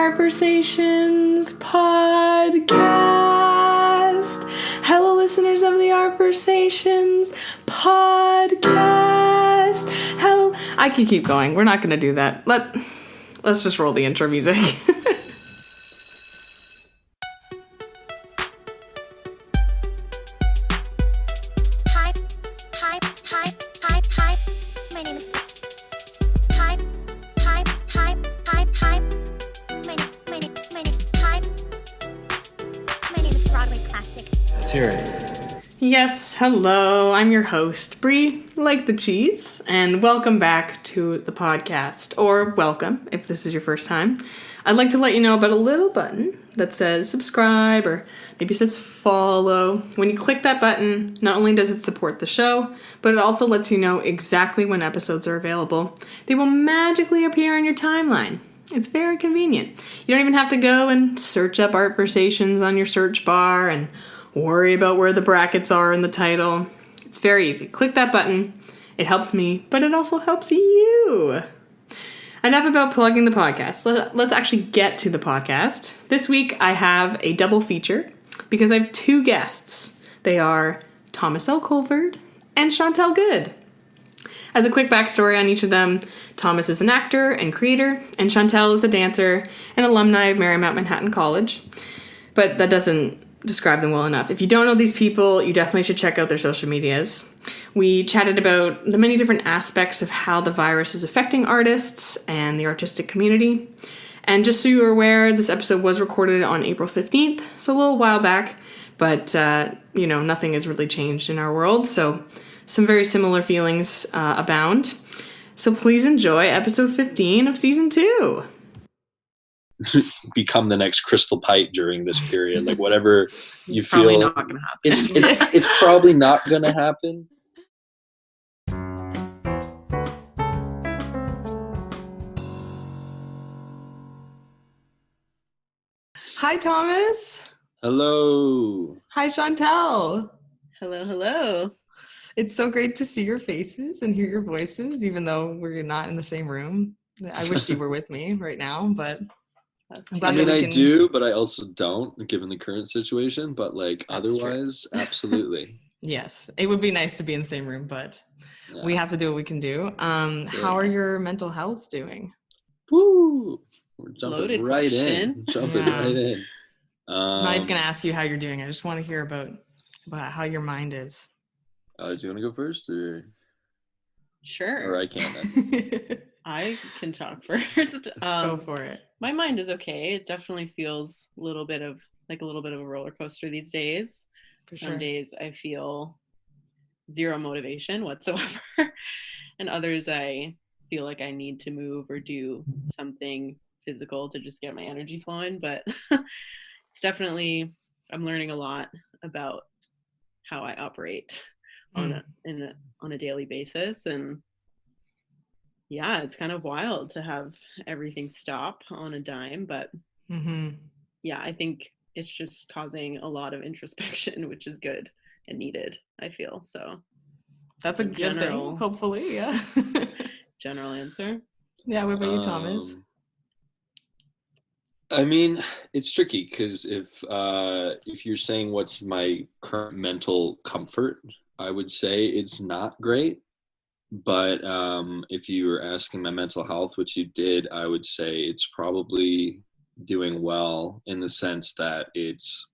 Art Versations podcast. Hello, listeners of the Art Versations podcast. Hello. I can keep going. We're not going to do that. Let's just roll the intro music. Yes, hello, I'm your host, Bri, like the cheese, and welcome back to the podcast, or welcome if this is your first time. I'd like to let you know about a little button that says subscribe, or maybe says follow. When you click that button, not only does it support the show, but it also lets you know exactly when episodes are available. They will magically appear on your timeline. It's very convenient. You don't even have to go and search up Art Versations on your search bar and worry about where the brackets are in the title. It's very easy. Click that button. It helps me, but it also helps you. Enough about plugging the podcast. Let's actually get to the podcast. This week I have a double feature because I have two guests. They are Thomas L. Colford and Chantelle Good. As a quick backstory on each of them, Thomas is an actor and creator, and Chantelle is a dancer and alumni of Marymount Manhattan College. But that doesn't describe them well enough. If you don't know these people, you definitely should check out their social medias. We chatted about the many different aspects of how the virus is affecting artists and the artistic community. And just so you're aware, this episode was recorded on April 15th, so a little while back, but nothing has really changed in our world, so some very similar feelings abound. So please enjoy episode 15 of season 2. Become the next Crystal Pite during this period, like whatever you feel. Probably not gonna happen. It's probably not gonna happen. Hi, Thomas. Hello. Hi, Chantelle. Hello. It's so great to see your faces and hear your voices, even though we're not in the same room. I wish you were with me right now, but I do, but I also don't, given the current situation. But otherwise, absolutely. Yes, it would be nice to be in the same room, but we have to do what we can do. How are your mental healths doing? Woo! We're jumping Loaded right question. in. I'm not even gonna ask you how you're doing. I just want to hear about how your mind is. Do you want to go first, or Sure? Or I can then. I can talk first. Go for it. My mind is okay. It definitely feels a little bit of a roller coaster these days. For sure. Some days I feel zero motivation whatsoever, and others I feel like I need to move or do something physical to just get my energy flowing. But it's definitely, I'm learning a lot about how I operate on a daily basis, and yeah, it's kind of wild to have everything stop on a dime, but yeah, I think it's just causing a lot of introspection, which is good and needed, I feel. So that's a good thing, hopefully. Yeah. General answer. Yeah. What about you, Thomas? I mean, it's tricky because if you're saying what's my current mental comfort, I would say it's not great. But if you were asking my mental health, which you did, I would say it's probably doing well, in the sense that it's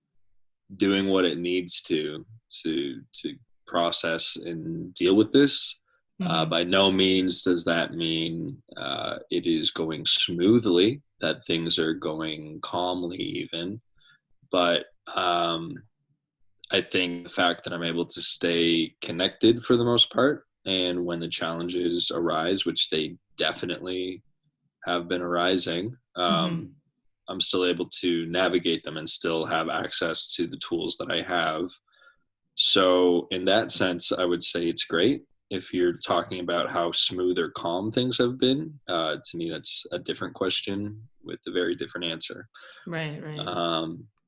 doing what it needs to process and deal with this. By no means does that mean it is going smoothly, that things are going calmly even. But I think the fact that I'm able to stay connected for the most part, and when the challenges arise, which they definitely have been arising, I'm still able to navigate them and still have access to the tools that I have. So in that sense, I would say it's great. If you're talking about how smooth or calm things have been, to me, that's a different question with a very different answer. Right.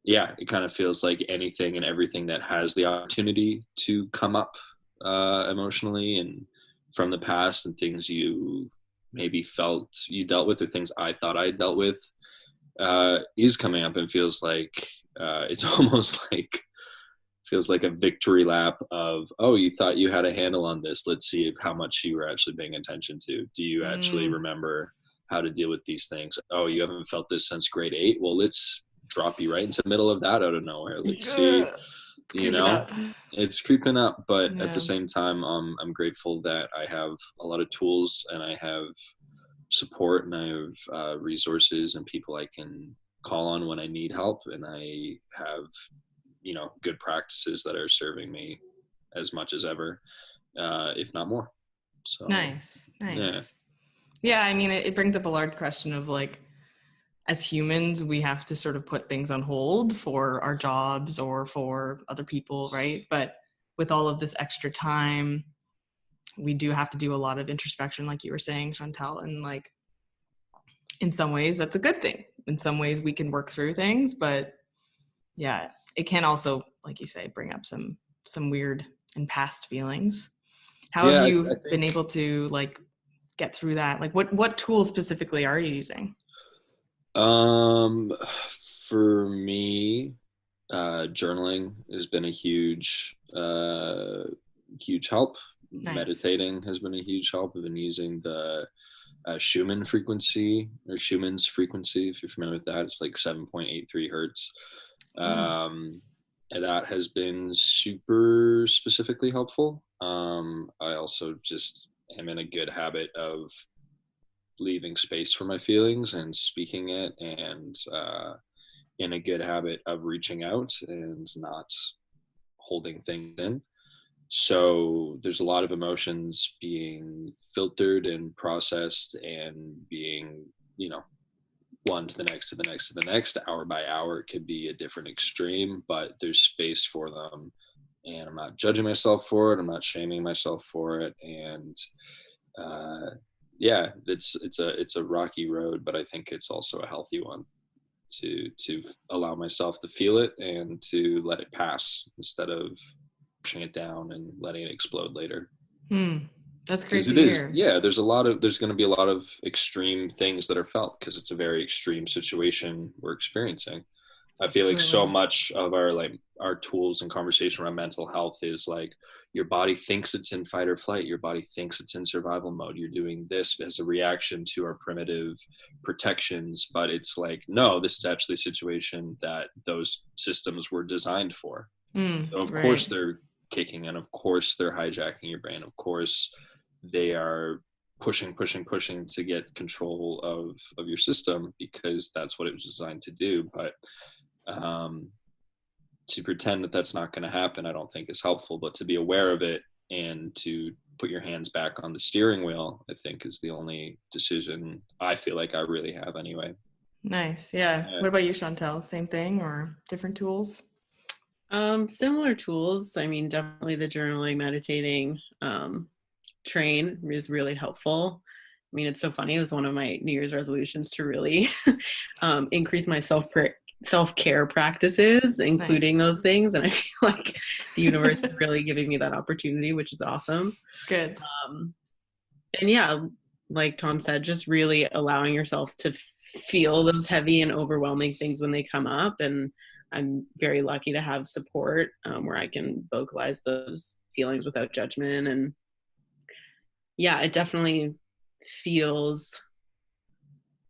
Yeah, it kind of feels like anything and everything that has the opportunity to come up emotionally and from the past, and things you maybe felt you dealt with, or things I thought I dealt with, is coming up and feels like it's almost like feels like a victory lap of, oh, you thought you had a handle on this. Let's see how much you were actually paying attention to. Do you actually remember how to deal with these things? Oh, you haven't felt this since grade 8. Well, let's drop you right into the middle of that out of nowhere. Let's see, you know, it's creeping up, but at the same time, I'm grateful that I have a lot of tools and I have support and I have resources and people I can call on when I need help. And I have, good practices that are serving me as much as ever, if not more. So nice. Yeah, I mean, it brings up a large question of like, as humans, we have to sort of put things on hold for our jobs or for other people, right? But with all of this extra time, we do have to do a lot of introspection, like you were saying, Chantelle, and like, in some ways that's a good thing. In some ways we can work through things, but yeah, it can also, like you say, bring up some weird and past feelings. How have you been able to like get through that? Like what tools specifically are you using? For me, journaling has been a huge help. Nice. Meditating has been a huge help. I've been using the Schumann's frequency, if you're familiar with that. It's like 7.83 hertz. And that has been super specifically helpful. I also just am in a good habit of leaving space for my feelings and speaking it, and in a good habit of reaching out and not holding things in. So there's a lot of emotions being filtered and processed and being, one to the next, to the next, to the next, hour by hour. It could be a different extreme, but there's space for them. And I'm not judging myself for it. I'm not shaming myself for it. And it's a rocky road, but I think it's also a healthy one to allow myself to feel it and to let it pass instead of pushing it down and letting it explode later. That's great to hear. There's going to be a lot of extreme things that are felt because it's a very extreme situation we're experiencing. I feel like so much of our tools and conversation around mental health is like, your body thinks it's in fight or flight. Your body thinks it's in survival mode. You're doing this as a reaction to our primitive protections, but it's like, no, this is actually a situation that those systems were designed for. So of course they're kicking in. Of course they're hijacking your brain. Of course they are pushing to get control of your system, because that's what it was designed to do. But to pretend that that's not going to happen, I don't think is helpful. But to be aware of it and to put your hands back on the steering wheel, I think is the only decision I feel like I really have anyway. Nice. Yeah. What about you, Chantelle? Same thing or different tools? Similar tools. I mean, definitely the journaling, meditating, train is really helpful. I mean, it's so funny. It was one of my New Year's resolutions to really increase my self-care practices, including those things. And I feel like the universe is really giving me that opportunity, which is awesome. Good. And yeah, like Tom said, just really allowing yourself to feel those heavy and overwhelming things when they come up. And I'm very lucky to have support where I can vocalize those feelings without judgment. And yeah, it definitely feels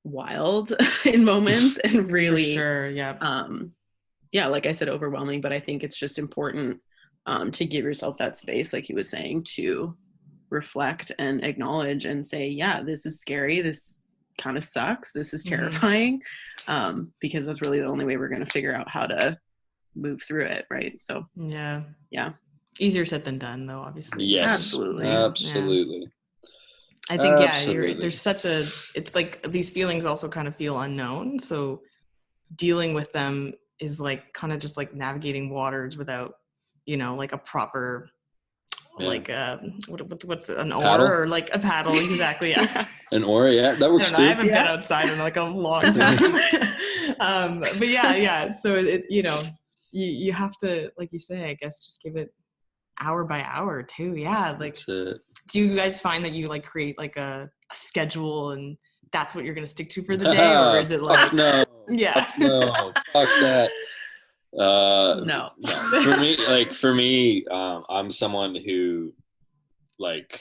wild in moments and really, for sure, like I said, overwhelming. But I think it's just important to give yourself that space, like he was saying, to reflect and acknowledge and say, yeah, this is scary. This kind of sucks. This is terrifying, because that's really the only way we're going to figure out how to move through it, right? So yeah, easier said than done, though, obviously. Yes, absolutely. Yeah. I think you're right. There's it's like these feelings also kind of feel unknown, so dealing with them is like kind of just like navigating waters without, like a proper like what's an paddle? oar or like a paddle. Exactly. Yeah. An oar, that works too. I haven't been outside in like a long time. But yeah, so it you have to, like you say, I guess, just give it hour by hour too. Like, do you guys find that you like create like a schedule and that's what you're going to stick to for the day? Or is it like, fuck no, yeah, fuck no, fuck that. No. For me, I'm someone who, like,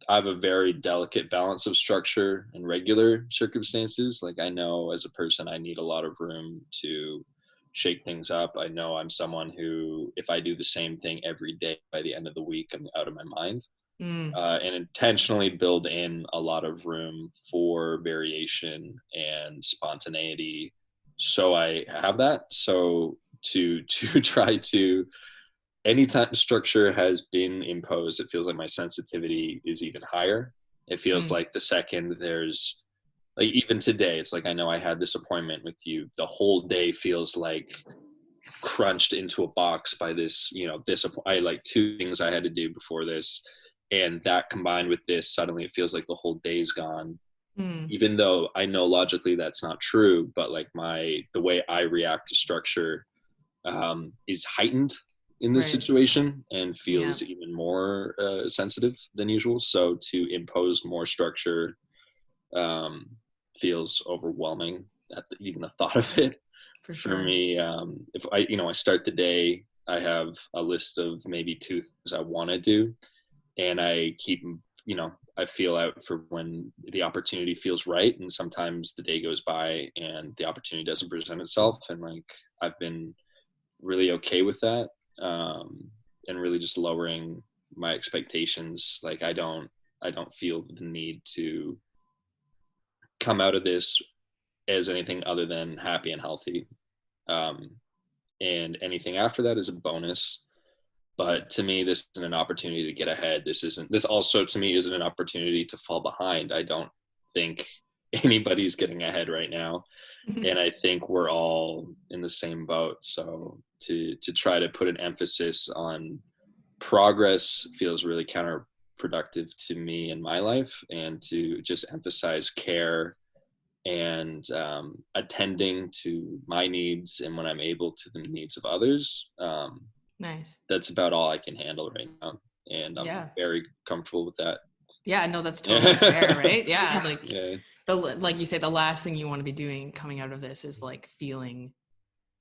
I have a very delicate balance of structure and regular circumstances. Like, I know as a person, I need a lot of room to shake things up. I know I'm someone who, if I do the same thing every day, by the end of the week, I'm out of my mind. And intentionally build in a lot of room for variation and spontaneity. So I have that. So to try to, anytime structure has been imposed, it feels like my sensitivity is even higher. It feels like the second there's, like, even today, it's like, I know I had this appointment with you. The whole day feels like crunched into a box by this, I like 2 things I had to do before this. And that combined with this, suddenly it feels like the whole day's gone. Even though I know logically that's not true, but like the way I react to structure is heightened in this situation and feels even more sensitive than usual. So to impose more structure feels overwhelming at even the thought of it. For me, if I start the day, I have a list of maybe 2 things I want to do, and I keep, I feel out for when the opportunity feels right. And sometimes the day goes by and the opportunity doesn't present itself. And like, I've been really okay with that. And really just lowering my expectations. Like, I don't feel the need to come out of this as anything other than happy and healthy. And anything after that is a bonus. But to me, this isn't an opportunity to get ahead. This also to me isn't an opportunity to fall behind. I don't think anybody's getting ahead right now. And I think we're all in the same boat. So to try to put an emphasis on progress feels really counterproductive to me in my life, and to just emphasize care and attending to my needs, and when I'm able, to the needs of others. Nice. That's about all I can handle right now, and I'm very comfortable with that. Yeah, no, that's totally fair, right? Yeah, like like you say, the last thing you want to be doing coming out of this is like feeling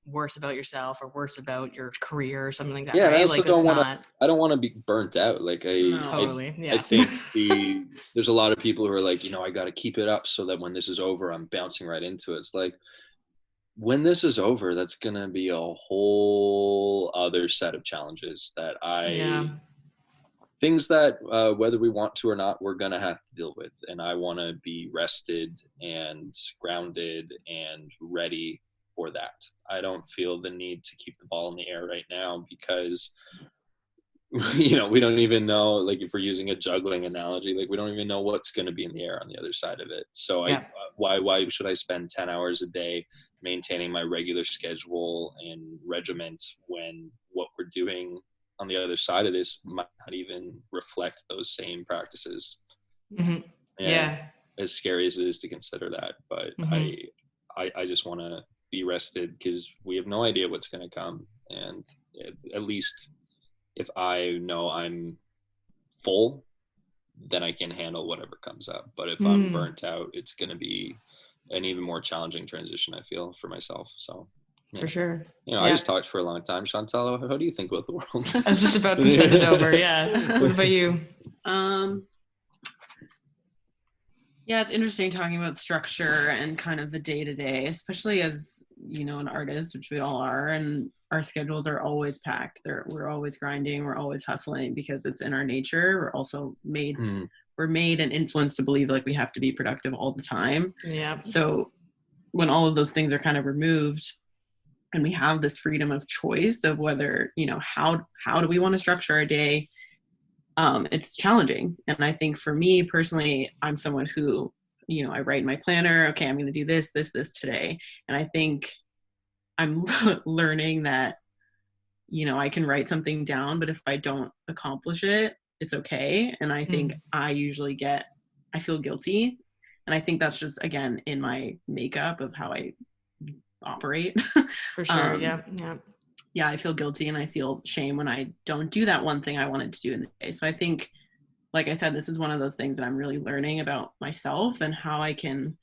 worse about yourself or worse about your career or something like that, right? right? I also Like, I don't want to be burnt out. Like I think there's a lot of people who are like, I got to keep it up so that when this is over, I'm bouncing right into it. It's like, when this is over, that's going to be a whole other set of challenges that things that whether we want to or not, we're going to have to deal with. And I want to be rested and grounded and ready for that. I don't feel the need to keep the ball in the air right now because, we don't even know, like, if we're using a juggling analogy, like, we don't even know what's going to be in the air on the other side of it. So why should I spend 10 hours a day maintaining my regular schedule and regiment when what we're doing on the other side of this might not even reflect those same practices? As scary as it is to consider that, but I just want to be rested because we have no idea what's going to come. And at least if I know I'm full, then I can handle whatever comes up. But if I'm burnt out, it's going to be an even more challenging transition, I feel, for myself. So for sure. I just talked for a long time. Chantelle, how do you think about the world? I was just about to send it over. Yeah. What about you? Yeah, it's interesting talking about structure and kind of the day-to-day, especially as, an artist, which we all are, and our schedules are always packed. We're always grinding, we're always hustling because it's in our nature. We're also made and influenced to believe like we have to be productive all the time. Yeah. So when all of those things are kind of removed and we have this freedom of choice of whether, how do we want to structure our day, it's challenging. And I think for me personally, I'm someone who, I write in my planner, okay, I'm going to do this today. And I think I'm learning that, I can write something down, but if I don't accomplish it, it's okay. And I think I usually I feel guilty. And I think that's just, again, in my makeup of how I operate. For sure. Yeah, I feel guilty and I feel shame when I don't do that one thing I wanted to do in the day. So I think like I said, this is one of those things that I'm really learning about myself and how I can,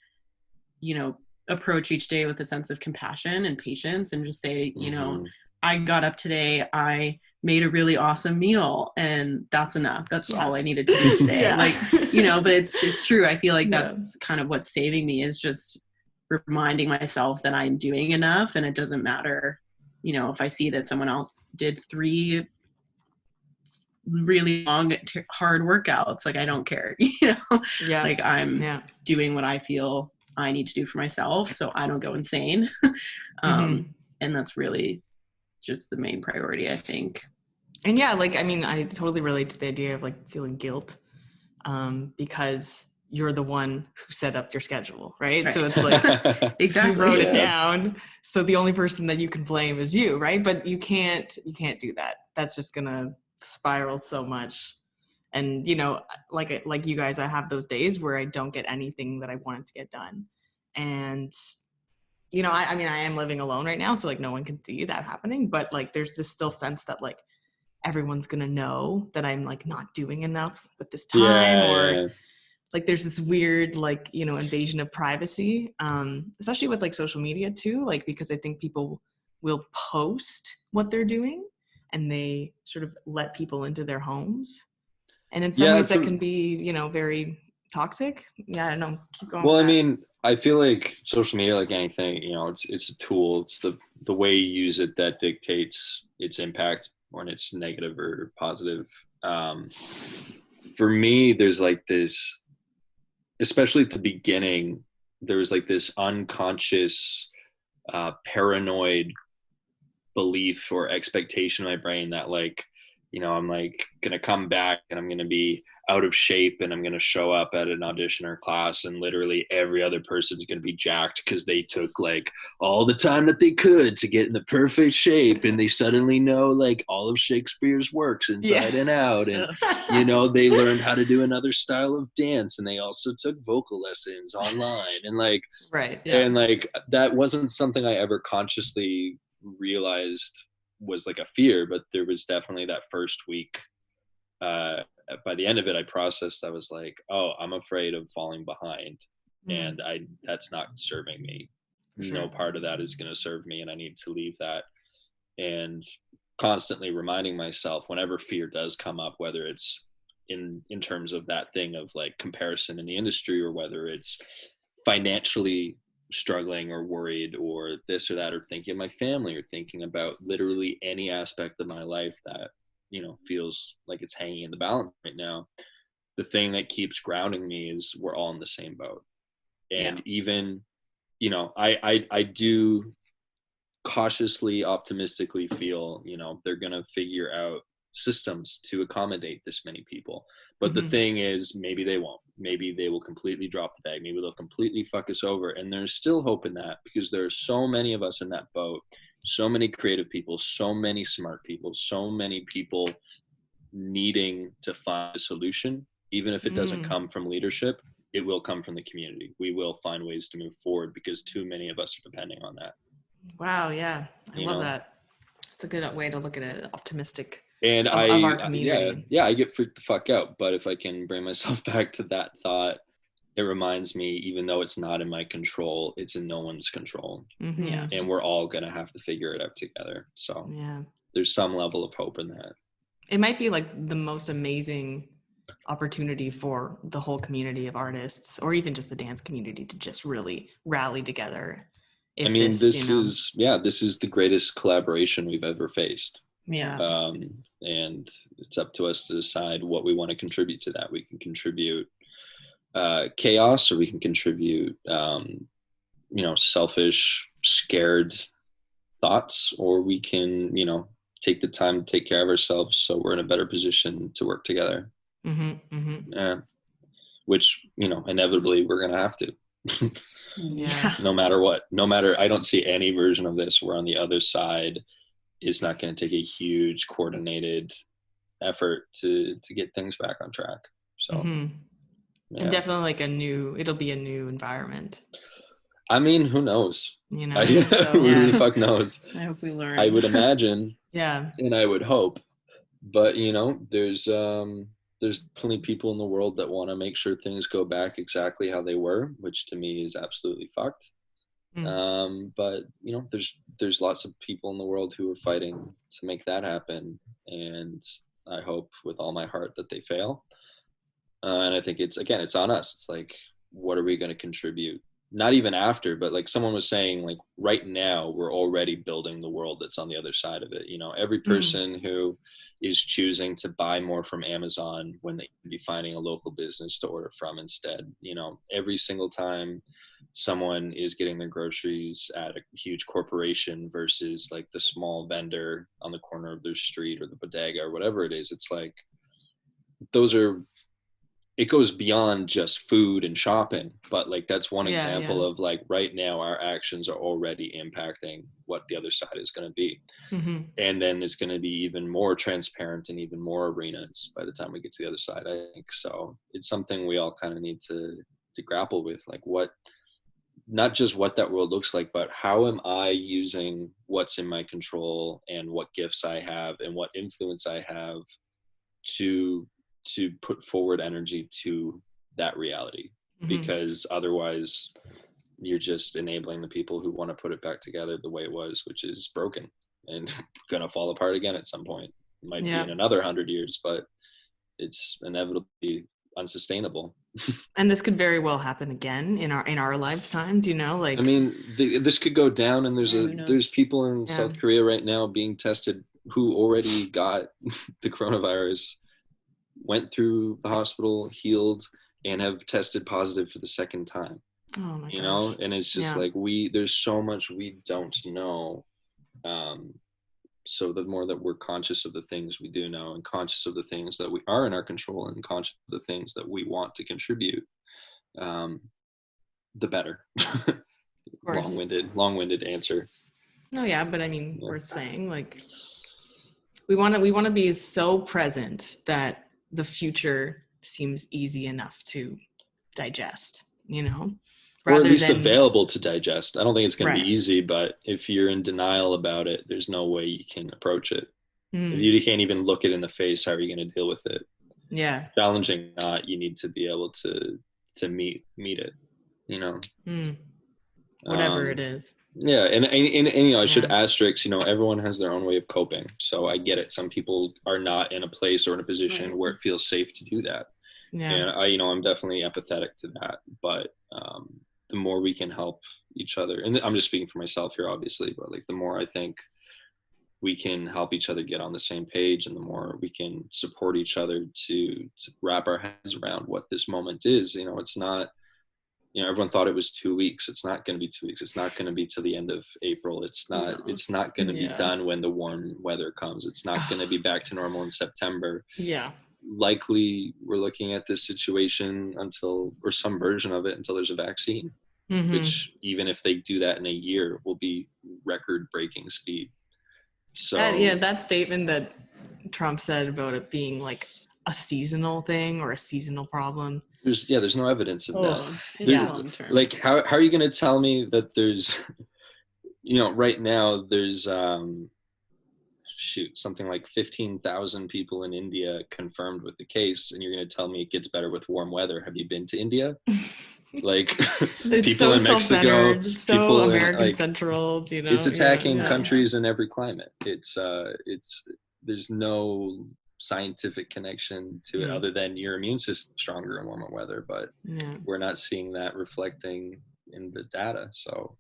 you know, approach each day with a sense of compassion and patience and just say, you know, I got up today, I made a really awesome meal, and that's enough. That's all I needed to do today. Like, you know, but it's true. I feel like that's kind of what's saving me, is just reminding myself that I'm doing enough, and it doesn't matter, you know, if I see that someone else did 3 really long, hard workouts, like I don't care, you know, like I'm doing what I feel I need to do for myself, so I don't go insane. And that's really just the main priority, I think. And yeah, like, I mean, I totally relate to the idea of like feeling guilt, because you're the one who set up your schedule, right? So it's like, exactly, you wrote it down. So the only person that you can blame is you, right? But you can't do that. That's just gonna spiral so much. And, you know, like you guys, I have those days where I don't get anything that I wanted to get done. And, you know, I mean, I am living alone right now, so like no one can see that happening, but like there's this still sense that like everyone's gonna know that I'm like not doing enough with this time, like there's this weird, like, you know, invasion of privacy, especially with like social media too, like, because I think people will post what they're doing and they sort of let people into their homes. And in some ways that can be, you know, very toxic. Yeah, I don't know. Keep going. Well, I mean, I feel like social media, like anything, you know, it's a tool. It's the way you use it that dictates its impact, when it's negative or positive. For me, there's like this, especially at the beginning, there was like this unconscious, paranoid belief or expectation in my brain that like, you know, I'm like going to come back and I'm going to be out of shape and I'm going to show up at an audition or class and literally every other person's going to be jacked because they took like all the time that they could to get in the perfect shape, and they suddenly know like all of Shakespeare's works inside and out, and you know, they learned how to do another style of dance, and they also took vocal lessons online, and like and like that wasn't something I ever consciously realized was like a fear, but there was definitely that first week, by the end of it, I processed, I was like, oh, I'm afraid of falling behind, and that's not serving me. No part of that is going to serve me, and I need to leave that. And constantly reminding myself whenever fear does come up, whether it's in terms of that thing of like comparison in the industry, or whether it's financially struggling or worried or this or that, or thinking of my family, or thinking about literally any aspect of my life that, you know, feels like it's hanging in the balance right now, the thing that keeps grounding me is we're all in the same boat. And even, you know, I do cautiously optimistically feel, you know, they're going to figure out systems to accommodate this many people. But the thing is, maybe they won't. Maybe they will completely drop the bag. Maybe they'll completely fuck us over. And there's still hope in that, because there are so many of us in that boat, so many creative people, so many smart people, so many people needing to find a solution. Even if it doesn't come from leadership, it will come from the community. We will find ways to move forward because too many of us are depending on that. Wow. Yeah. I love that. It's a good way to look at it. Optimistic. And of our community. I get freaked the fuck out. But if I can bring myself back to that thought, it reminds me, even though it's not in my control, it's in no one's control. And we're all going to have to figure it out together. So there's some level of hope in that. It might be like the most amazing opportunity for the whole community of artists, or even just the dance community, to just really rally together. I mean, this is the greatest collaboration we've ever faced. And it's up to us to decide what we want to contribute to that. We can contribute chaos, or we can contribute, you know, selfish, scared thoughts, or we can, you know, take the time to take care of ourselves so we're in a better position to work together. Which, you know, inevitably we're going to have to. No matter what. I don't see any version of this where on the other side it's not going to take a huge coordinated effort to get things back on track. So and definitely like it'll be a new environment. I mean, who knows? You know, who the fuck knows? I hope we learn. I would imagine. And I would hope. But, you know, there's there's definitely people in the world that want to make sure things go back exactly how they were, which to me is absolutely fucked. But you know, there's lots of people in the world who are fighting to make that happen, and I hope with all my heart that they fail. And I think it's on us. It's like, what are we going to contribute? Not even after, but like someone was saying, like right now we're already building the world that's on the other side of it. You know, every person who is choosing to buy more from Amazon when they could be finding a local business to order from instead. You know, every single time someone is getting their groceries at a huge corporation versus like the small vendor on the corner of their street or the bodega or whatever it is, it's like it goes beyond just food and shopping, but like that's one example of like right now our actions are already impacting what the other side is going to be. And then it's going to be even more transparent and even more arenas by the time we get to the other side, I think. So it's something we all kind of need to grapple with, like not just what that world looks like, but how am I using what's in my control and what gifts I have and what influence I have to put forward energy to that reality, because otherwise you're just enabling the people who want to put it back together the way it was, which is broken and gonna fall apart again at some point. It might be in another 100 years, but it's inevitably unsustainable. And this could very well happen again in our lifetimes, you know, like, I mean, this could go down, and there's people in South Korea right now being tested who already got the coronavirus, went through the hospital, healed, and have tested positive for the second time. Oh my gosh. You know, and it's just like there's so much we don't know. So the more that we're conscious of the things we do know, and conscious of the things that we are in our control, and conscious of the things that we want to contribute, the better. Long-winded answer. No, yeah, but I mean, worth saying, like, we want to be so present that the future seems easy enough to digest, you know, or at least available to digest. I don't think it's going to be easy, but if you're in denial about it, there's no way you can approach it. If you can't even look it in the face, how are you going to deal with it? Yeah. Challenging not, you need to be able to meet it, you know. Whatever it is. Yeah, and you know, I should asterisk, you know, everyone has their own way of coping. So I get it. Some people are not in a place or in a position where it feels safe to do that. Yeah. And I'm definitely empathetic to that. But the more we can help each other, and I'm just speaking for myself here, obviously, but like the more I think we can help each other get on the same page, and the more we can support each other to wrap our heads around what this moment is. You know, it's not, you know, everyone thought it was 2 weeks. It's not going to be 2 weeks. It's not going to be till the end of April. It's not going to be done when the warm weather comes. It's not going to be back to normal in September. Yeah. Likely we're looking at this situation or some version of it until there's a vaccine, which even if they do that in a year will be record breaking speed. So that statement that Trump said about it being like a seasonal thing or a seasonal problem. There's no evidence of that. Like how are you going to tell me that there's, you know, right now there's something like 15,000 people in India confirmed with the case, and you're going to tell me it gets better with warm weather? Have you been to India? Like people in Mexico, so American central, you know, it's attacking countries in every climate. It's there's no scientific connection to it other than your immune system stronger in warmer weather, but we're not seeing that reflecting in the data. So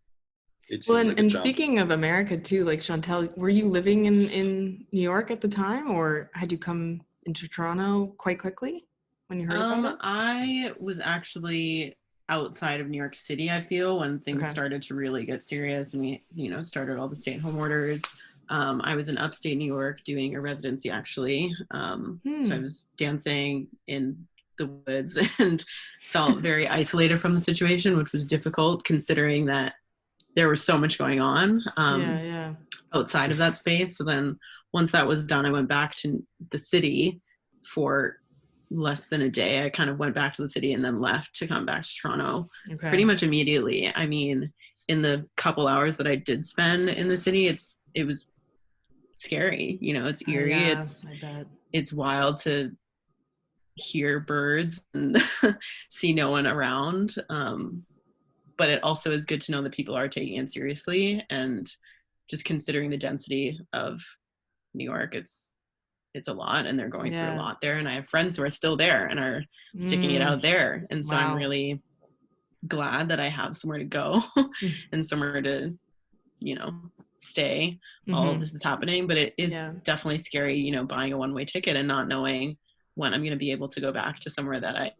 it's and speaking of America too, like Chantelle, were you living in New York at the time, or had you come into Toronto quite quickly when you heard about it? I was actually outside of New York City, I feel, when things started to really get serious, and we, you know, started all the stay-at-home orders. I was in upstate New York doing a residency, actually. So I was dancing in the woods and felt very isolated from the situation, which was difficult considering that there was so much going on outside of that space. So then once that was done, I went back to the city for less than a day. I kind of went back to the city and then left to come back to Toronto pretty much immediately. I mean, in the couple hours that I did spend in the city, it was scary, you know, it's eerie. I bet. It's wild to hear birds and see no one around. But it also is good to know that people are taking it seriously, and just considering the density of New York, it's a lot, and they're going through a lot there. And I have friends who are still there and are sticking it out there. And so I'm really glad that I have somewhere to go and somewhere to, you know, stay while this is happening. But it is definitely scary, you know, buying a one-way ticket and not knowing when I'm going to be able to go back to somewhere that I've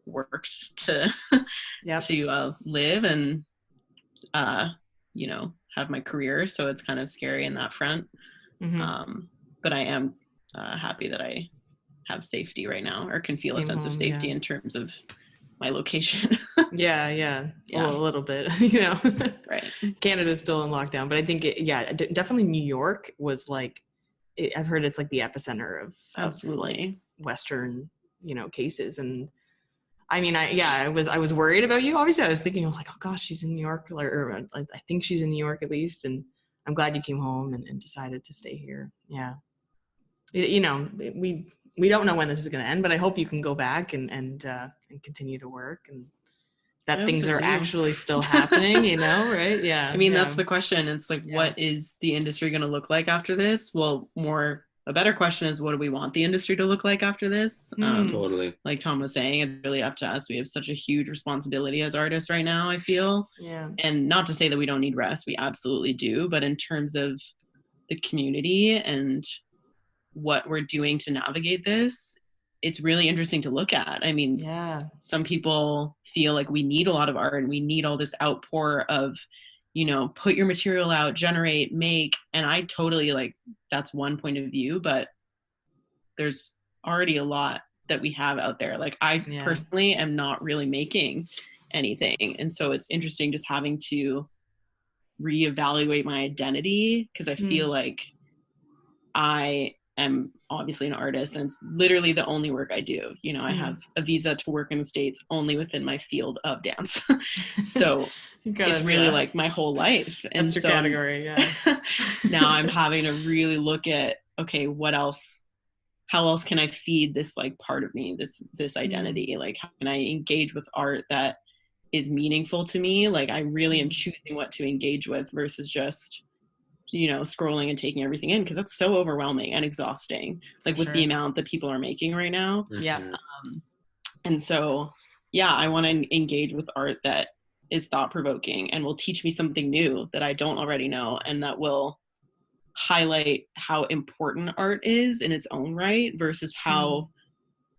worked to to live and you know, have my career. So it's kind of scary in that front. But I am happy that I have safety right now, or can feel a sense of safety in terms of my location. Well, a little bit, you know. Right. Canada's still in lockdown, but I think definitely New York was like, I've heard it's like the epicenter of like Western, you know, cases. And I mean, I was worried about you. Obviously, I was thinking, I was like, oh gosh, she's in New York, or I think she's in New York at least. And I'm glad you came home and decided to stay here. Yeah. You know, we don't know when this is going to end, but I hope you can go back and continue to work, and that things are actually still happening, you know, right? Yeah. I mean, that's the question. It's like, what is the industry going to look like after this? Well, a better question is, what do we want the industry to look like after this? Totally. Like Tom was saying, it's really up to us. We have such a huge responsibility as artists right now, I feel. Yeah. And not to say that we don't need rest. We absolutely do. But in terms of the community and what we're doing to navigate this, it's really interesting to look at. I mean, some people feel like we need a lot of art and we need all this outpour of, you know, put your material out, generate, make. And I totally, like, that's one point of view, but there's already a lot that we have out there. Like, I personally am not really making anything. And so it's interesting just having to reevaluate my identity, because I feel like I am obviously an artist, and it's literally the only work I do. You know, I have a visa to work in the States only within my field of dance. So it's really like my whole life. And that's your category. Now I'm having to really look at, okay, what else, how else can I feed this like part of me, this identity? Like, how can I engage with art that is meaningful to me? Like, I really am choosing what to engage with versus just, you know, scrolling and taking everything in, because that's so overwhelming and exhausting, like with the amount that people are making right now. And so I want to engage with art that is thought-provoking and will teach me something new that I don't already know, and that will highlight how important art is in its own right versus how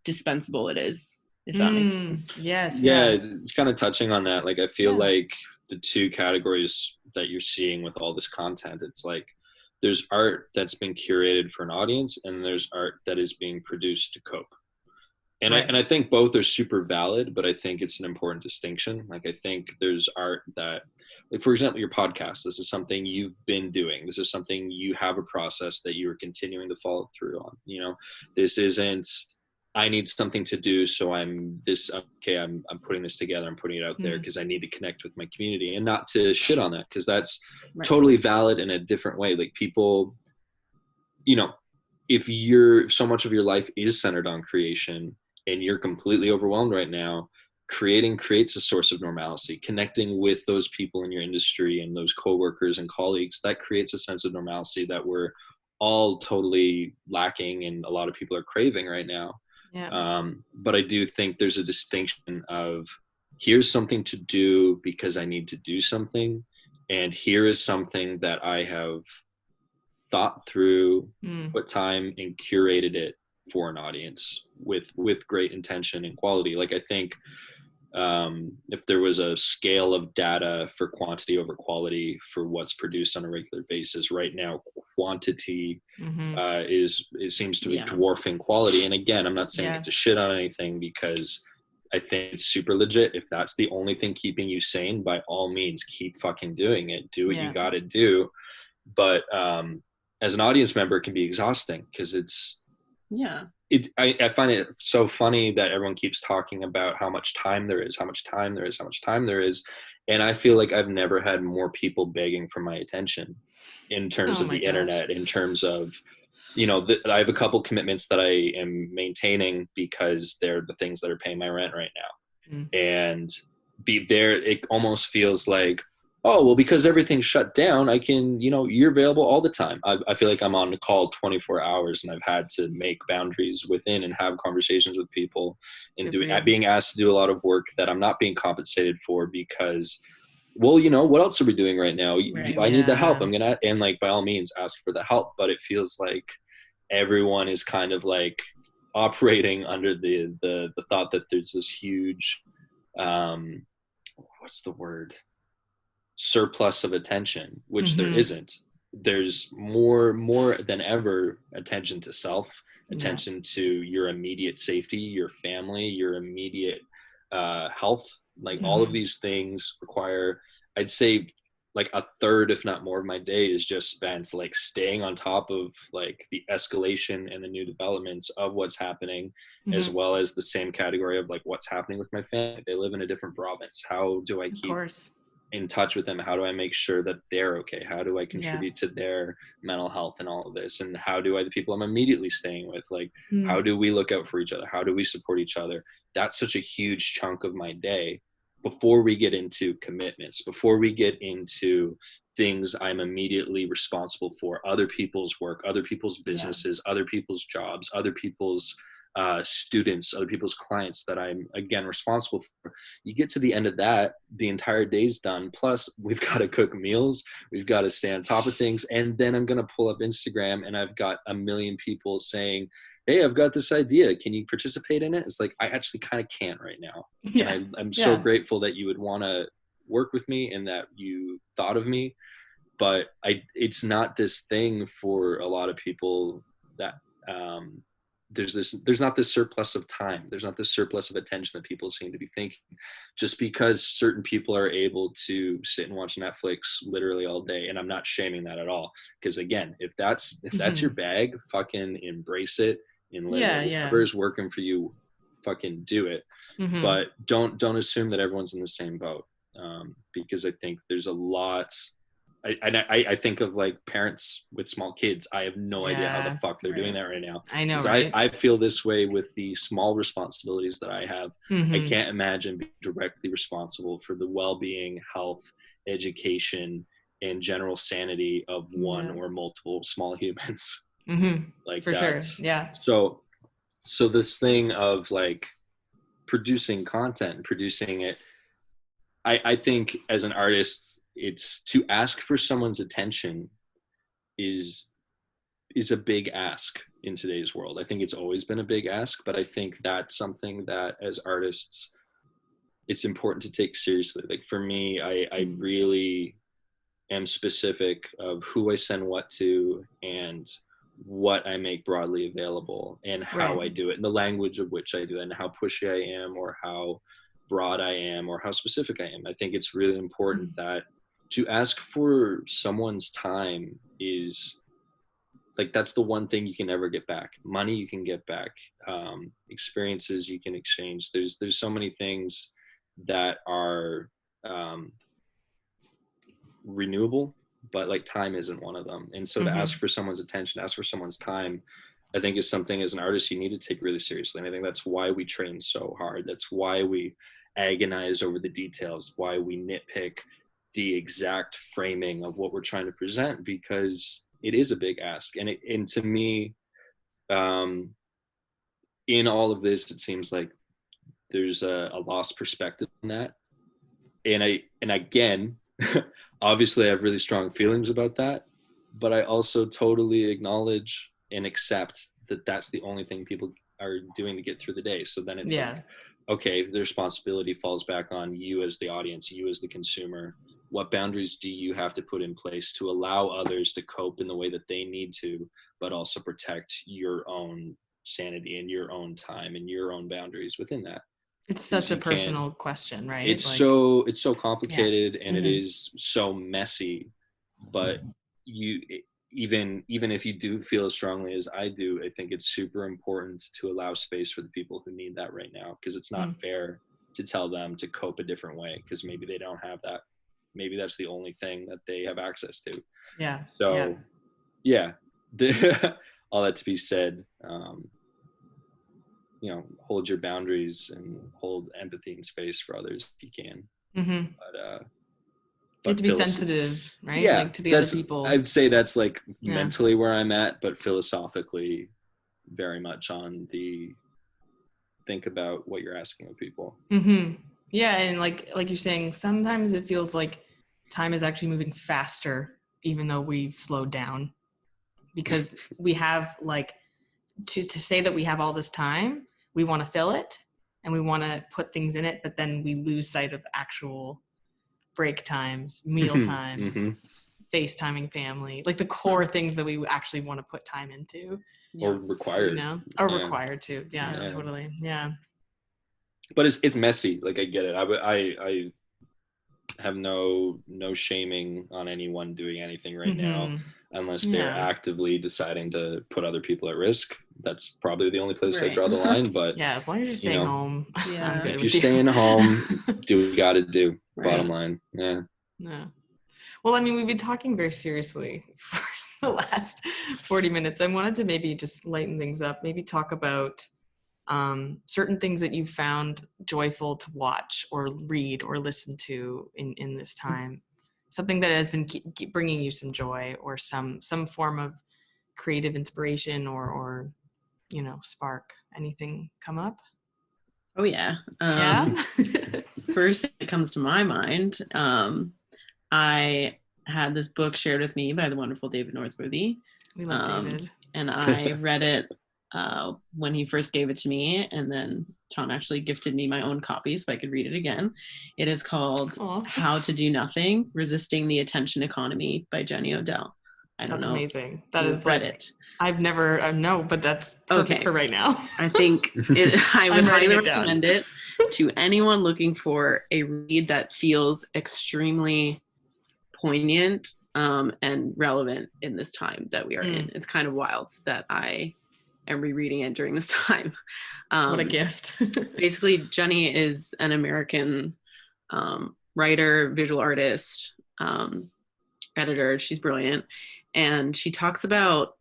dispensable it is, if that makes sense. Yes. Yeah, kind of touching on that, like I feel like the two categories that you're seeing with all this content, it's like there's art that's been curated for an audience, and there's art that is being produced to cope. And I think both are super valid, but I think it's an important distinction. Like, I think there's art that, like, for example, your podcast, this is something you've been doing. This is something you have a process that you are continuing to follow through on. You know, this isn't, I need something to do, so I'm putting this together, I'm putting it out there because I need to connect with my community, and not to shit on that, because that's totally valid in a different way. Like, people, you know, if so much of your life is centered on creation and you're completely overwhelmed right now, creating creates a source of normalcy. Connecting with those people in your industry and those coworkers and colleagues, that creates a sense of normalcy that we're all totally lacking and a lot of people are craving right now. But I do think there's a distinction of, here's something to do because I need to do something, and here is something that I have thought through, put time and curated it for an audience with great intention and quality. Like, I think if there was a scale of data for quantity over quality for what's produced on a regular basis right now, quantity it seems to be dwarfing quality. And again, I'm not saying it to shit on anything, because I think it's super legit. If that's the only thing keeping you sane, by all means, keep fucking doing it. Do what you got to do. But as an audience member, it can be exhausting, because it's I find it so funny that everyone keeps talking about how much time there is, and I feel like I've never had more people begging for my attention in terms of the internet, in terms of I have a couple commitments that I am maintaining because they're the things that are paying my rent right now. And be there, it almost feels like, oh, well, because everything's shut down, I can, you're available all the time. I feel like I'm on call 24 hours, and I've had to make boundaries within and have conversations with people and being asked to do a lot of work that I'm not being compensated for because, well, what else are we doing right now? Right. I need the help. I'm going to, and like, by all means, ask for the help. But it feels like everyone is kind of like operating under the thought that there's this huge, what's the word? Surplus of attention, which there isn't. There's more than ever attention to self, attention to your immediate safety, your family, your immediate health. Like all of these things require, I'd say, like a third, if not more, of my day is just spent like staying on top of like the escalation and the new developments of what's happening, as well as the same category of like what's happening with my family. They live in a different province. How do I keep in touch with them? How do I make sure that they're okay? How do I contribute to their mental health and all of this? And how do the people I'm immediately staying with, like, how do we look out for each other? How do we support each other? That's such a huge chunk of my day before we get into commitments, before we get into things I'm immediately responsible for, other people's work, other people's businesses, other people's jobs, other people's students, other people's clients that I'm again responsible for. You get to the end of that, the entire day's done. Plus we've got to cook meals, we've got to stay on top of things. And then I'm going to pull up Instagram and I've got a million people saying, hey, I've got this idea. Can you participate in it? It's like, I actually kind of can't right now. Yeah. And I'm so grateful that you would want to work with me and that you thought of me. But it's not this thing for a lot of people that, there's not this surplus of time. There's not this surplus of attention that people seem to be thinking. Just because certain people are able to sit and watch Netflix literally all day, and I'm not shaming that at all. Because again, if that's your bag, fucking embrace it and live it. Whatever is working for you, fucking do it. But don't assume that everyone's in the same boat. Because I think there's a lot. I think of like parents with small kids. I have no idea how the fuck they're doing that right now. I know, right? I feel this way with the small responsibilities that I have. I can't imagine being directly responsible for the well-being, health, education, and general sanity of one or multiple small humans. Like for sure. Yeah. So this thing of like producing content and producing it, I think as an artist, it's to ask for someone's attention is a big ask in today's world. I think it's always been a big ask, but I think that's something that as artists, it's important to take seriously. Like for me, I really am specific of who I send what to and what I make broadly available and how I do it and the language of which I do it and how pushy I am or how broad I am or how specific I am. I think it's really important that to ask for someone's time is like, that's the one thing you can never get back. Money you can get back, experiences you can exchange. There's so many things that are renewable, but like time isn't one of them. And so to ask for someone's attention, ask for someone's time, I think is something as an artist you need to take really seriously. And I think that's why we train so hard. That's why we agonize over the details, why we nitpick the exact framing of what we're trying to present, because it is a big ask. And to me, in all of this, it seems like there's a lost perspective in that. And again, obviously I have really strong feelings about that, but I also totally acknowledge and accept that that's the only thing people are doing to get through the day. So then it's like, okay, the responsibility falls back on you as the audience, you as the consumer. What boundaries do you have to put in place to allow others to cope in the way that they need to, but also protect your own sanity and your own time and your own boundaries within that? It's such a personal question, right? It's like, so complicated and it is so messy, but even if you do feel as strongly as I do, I think it's super important to allow space for the people who need that right now, because it's not fair to tell them to cope a different way, because maybe they don't have that. Maybe that's the only thing that they have access to. Yeah. So all that to be said, hold your boundaries and hold empathy and space for others if you can. Mm-hmm. But you have to be sensitive, right? Yeah, like to the other people. I'd say that's like mentally where I'm at, but philosophically very much on the think about what you're asking of people. Mm-hmm. Yeah, and like you're saying, sometimes it feels like time is actually moving faster, even though we've slowed down, because we have like to say that we have all this time, we want to fill it and we want to put things in it, but then we lose sight of actual break times, meal times, FaceTiming family, like the core things that we actually want to put time into. Or required. Required to. Yeah, totally. Yeah. But it's messy. Like I get it. I have no shaming on anyone doing anything right now, unless they're actively deciding to put other people at risk. That's probably the only place I draw the line. But yeah, as long as you're staying home. Yeah. If you're staying home, do what you got to do. Bottom line. Yeah. Well, I mean, we've been talking very seriously for the last 40 minutes. I wanted to maybe just lighten things up, maybe talk about certain things that you found joyful to watch or read or listen to in this time, something that has been keep bringing you some joy or some form of creative inspiration or spark. Anything come up? Oh yeah. First thing that comes to my mind, I had this book shared with me by the wonderful David Norsworthy. We love David. And I read it when he first gave it to me, and then John actually gifted me my own copy so I could read it again. It is called How to Do Nothing, Resisting the Attention Economy by Jenny Odell. I don't know. That's amazing. That is read it. I've never, no, but that's perfect for right now. I think I would highly recommend it to anyone looking for a read that feels extremely poignant and relevant in this time that we are in. It's kind of wild that I am rereading it during this time. What a gift. Basically, Jenny is an American writer, visual artist, editor. She's brilliant. And she talks about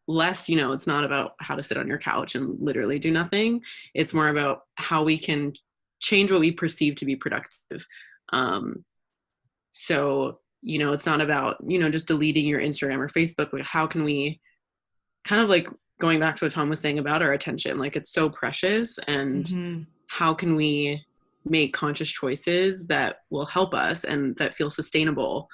less, it's not about how to sit on your couch and literally do nothing. It's more about how we can change what we perceive to be productive. So, it's not about, just deleting your Instagram or Facebook. Like, how can we kind of like going back to what Tom was saying about our attention, like it's so precious, and how can we make conscious choices that will help us and that feel sustainable,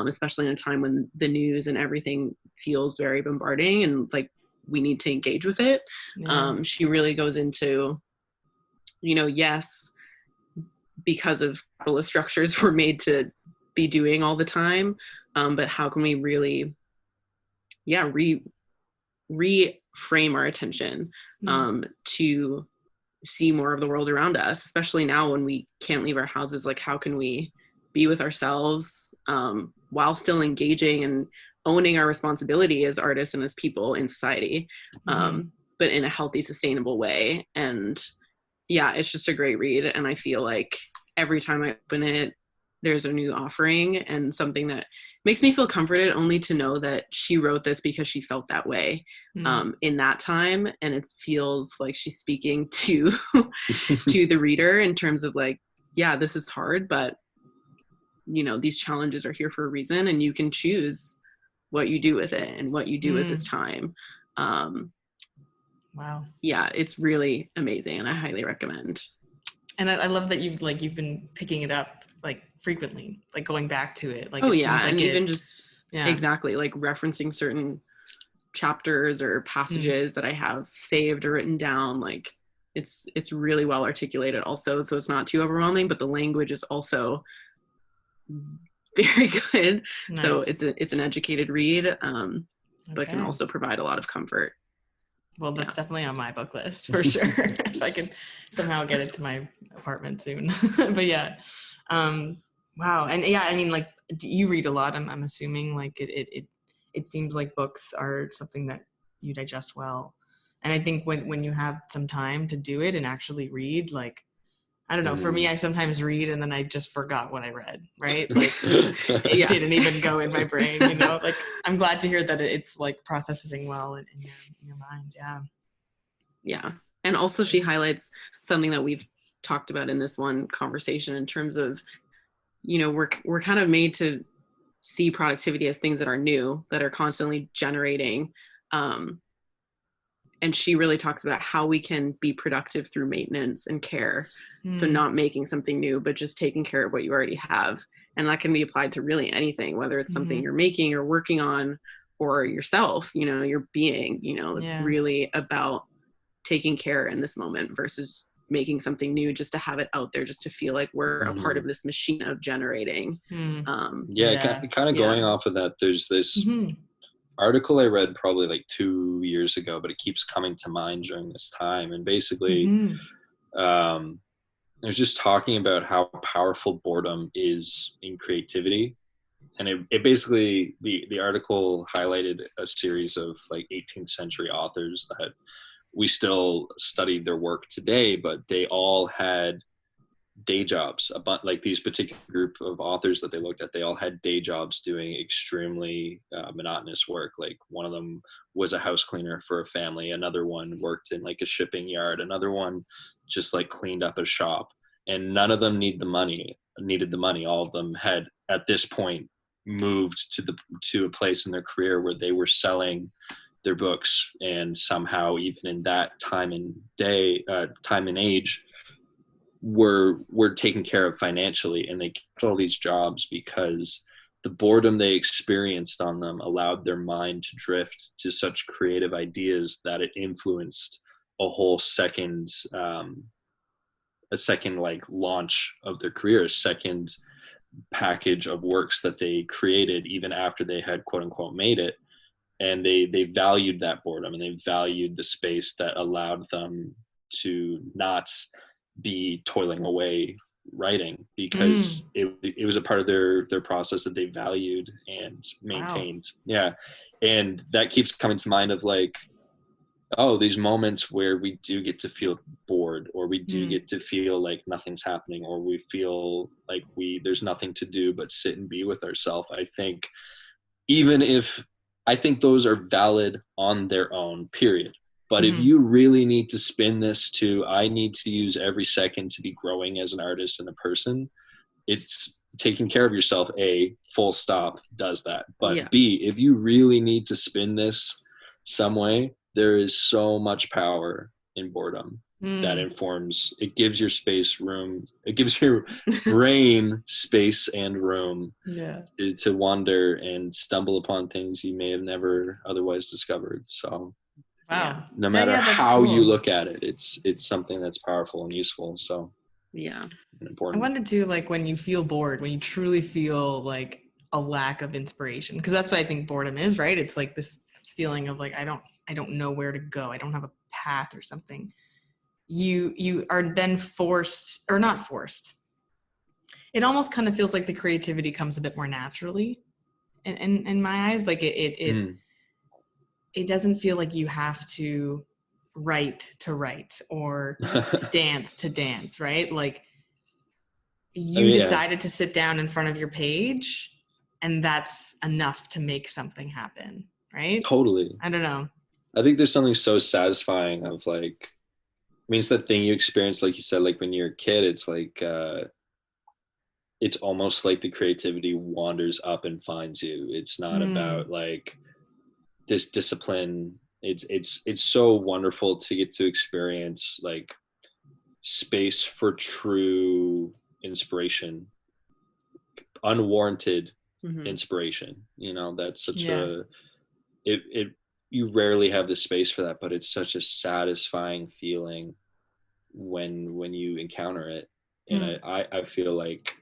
especially in a time when the news and everything feels very bombarding and like we need to engage with it. She really goes into, yes, because of capitalist structures we're made to be doing all the time, but how can we really reframe our attention to see more of the world around us, especially now when we can't leave our houses. Like, how can we be with ourselves while still engaging and owning our responsibility as artists and as people in society, but in a healthy, sustainable way? And it's just a great read. And I feel like every time I open it, there's a new offering and something that makes me feel comforted, only to know that she wrote this because she felt that way in that time. And it feels like she's speaking to to the reader in terms of like, this is hard, but these challenges are here for a reason, and you can choose what you do with it and what you do with this time. Wow. Yeah, it's really amazing, and I highly recommend. And I love that you've been picking it up like frequently, like going back to it. Like, and even just exactly like referencing certain chapters or passages that I have saved or written down. Like it's really well articulated also, so it's not too overwhelming, but the language is also very good. Nice. So it's an educated read, but can also provide a lot of comfort. Well, that's definitely on my book list for sure. If I can somehow get it to my apartment soon. But wow. And I mean, like, you read a lot. I'm assuming like it seems like books are something that you digest well. And I think when you have some time to do it and actually read, like, I don't know. For me, I sometimes read and then I just forgot what I read, right? Like it didn't even go in my brain, you know? Like I'm glad to hear that it's like processing well in your mind. Yeah. Yeah. And also she highlights something that we've talked about in this one conversation in terms of, you know, we're kind of made to see productivity as things that are new, that are constantly generating. And she really talks about how we can be productive through maintenance and care. So not making something new, but just taking care of what you already have. And that can be applied to really anything, whether it's something you're making or working on, or yourself, you know, your being, you know, it's really about taking care in this moment versus making something new just to have it out there, just to feel like we're a part of this machine of generating. Kind of going off of that, there's this article I read probably like 2 years ago, but it keeps coming to mind during this time. And basically, it was just talking about how powerful boredom is in creativity. And it basically, the article highlighted a series of like 18th century authors that we still studied their work today, but they all had day jobs. Like these particular group of authors that they looked at, they all had day jobs doing extremely monotonous work. Like one of them was a house cleaner for a family, another one worked in like a shipping yard, another one just like cleaned up a shop, and none of them needed the money. All of them had at this point moved to a place in their career where they were selling their books, and somehow even in that time and age were taken care of financially, and they kept all these jobs because the boredom they experienced on them allowed their mind to drift to such creative ideas that it influenced a whole second like launch of their career, a second package of works that they created even after they had quote unquote made it. And they valued that boredom, and they valued the space that allowed them to not be toiling away writing, because it was a part of their process that they valued and maintained. And that keeps coming to mind of like, oh, these moments where we do get to feel bored, or we do get to feel like nothing's happening, or we feel like there's nothing to do but sit and be with ourselves. I think those are valid on their own, period. But if you really need to spin this to, I need to use every second to be growing as an artist and a person, it's taking care of yourself, A, full stop, does that. But B, if you really need to spin this some way, there is so much power in boredom that informs, it gives your space room, it gives your brain space and room to wander and stumble upon things you may have never otherwise discovered. So no matter how you look at it, it's something that's powerful and useful. So important. I wonder too, like when you feel bored, when you truly feel like a lack of inspiration, because that's what I think boredom is, right? It's like this feeling of like I don't know where to go, I don't have a path or something. You are then forced, or not forced, it almost kind of feels like the creativity comes a bit more naturally in my eyes. Like it doesn't feel like you have to write or to dance, right? Like you decided to sit down in front of your page, and that's enough to make something happen, right? Totally. I don't know. I think there's something so satisfying of like, I mean, it's that thing you experience, like you said, like when you're a kid, it's like, it's almost like the creativity wanders up and finds you. It's not about like this discipline. It's so wonderful to get to experience like space for true inspiration, unwarranted inspiration. You know, that's such you rarely have the space for that, but it's such a satisfying feeling when you encounter it. And I feel like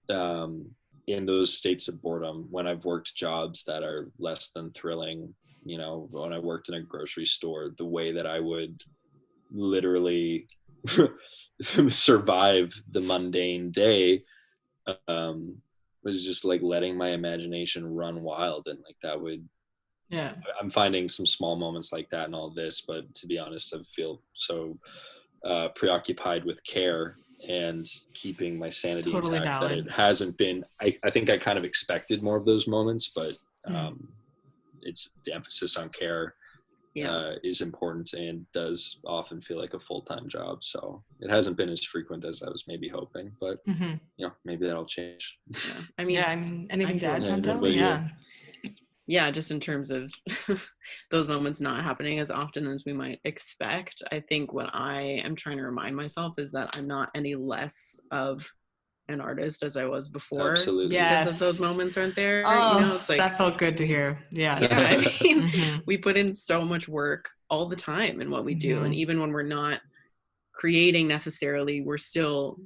in those states of boredom, when I've worked jobs that are less than thrilling, you know, when I worked in a grocery store, the way that I would literally survive the mundane day was just like letting my imagination run wild. And like that would, I'm finding some small moments like that in all this, but to be honest, I feel so preoccupied with care and keeping my sanity Totally intact, that valid. it hasn't been, I think I kind of expected more of those moments, but it's the emphasis on care is important and does often feel like a full-time job. So it hasn't been as frequent as I was maybe hoping, but maybe that'll change. I mean, anything to add, Chantelle? Yeah, just in terms of those moments not happening as often as we might expect. I think what I am trying to remind myself is that I'm not any less of an artist as I was before. Absolutely. Because of those moments aren't there. Oh, It's like, that felt good to hear. Yeah. I mean, we put in so much work all the time in what we do. And even when we're not creating necessarily, we're still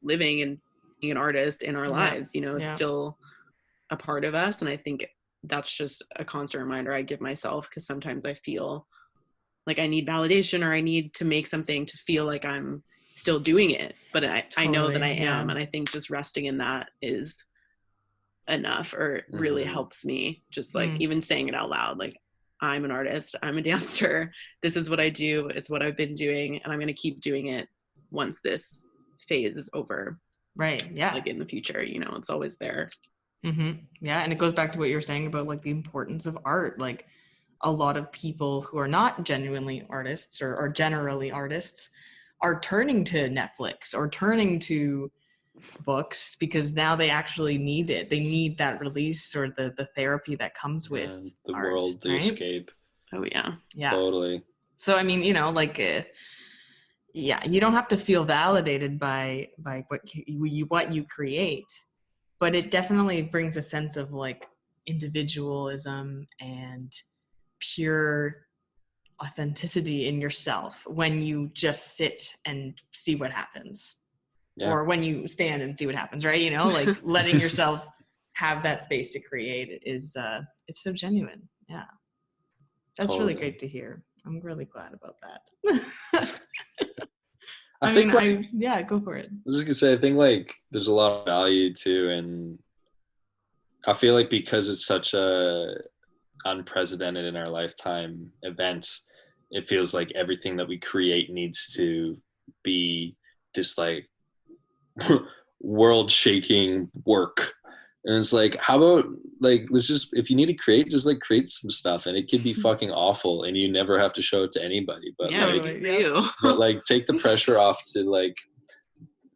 living and being an artist in our lives. It's still a part of us. And I think that's just a constant reminder I give myself, because sometimes I feel like I need validation, or I need to make something to feel like I'm still doing it, but I know that I am. And I think just resting in that is enough, or it really helps me, just like even saying it out loud, like, I'm an artist, I'm a dancer, this is what I do, it's what I've been doing, and I'm going to keep doing it once this phase is over. Right. Yeah. Like in the future, it's always there. Yeah. And it goes back to what you're saying about like the importance of art. Like a lot of people who are not genuinely artists or generally artists are turning to Netflix or turning to books because now they actually need it. They need that release or the therapy that comes with the art, world, the escape. Oh yeah. Yeah. Totally. So, I mean, like, you don't have to feel validated by what you create, but it definitely brings a sense of like individualism and pure authenticity in yourself when you just sit and see what happens, or when you stand and see what happens, right? Like letting yourself have that space to create is it's so genuine. Yeah, that's really great to hear. I'm really glad about that. I mean, go for it. I was just gonna say, I think like there's a lot of value too, and I feel like because it's such a unprecedented in our lifetime event, it feels like everything that we create needs to be this like world shaking work. And it's like, how about like, let's just, if you need to create, just like create some stuff, and it could be fucking awful and you never have to show it to anybody, but but like take the pressure off to like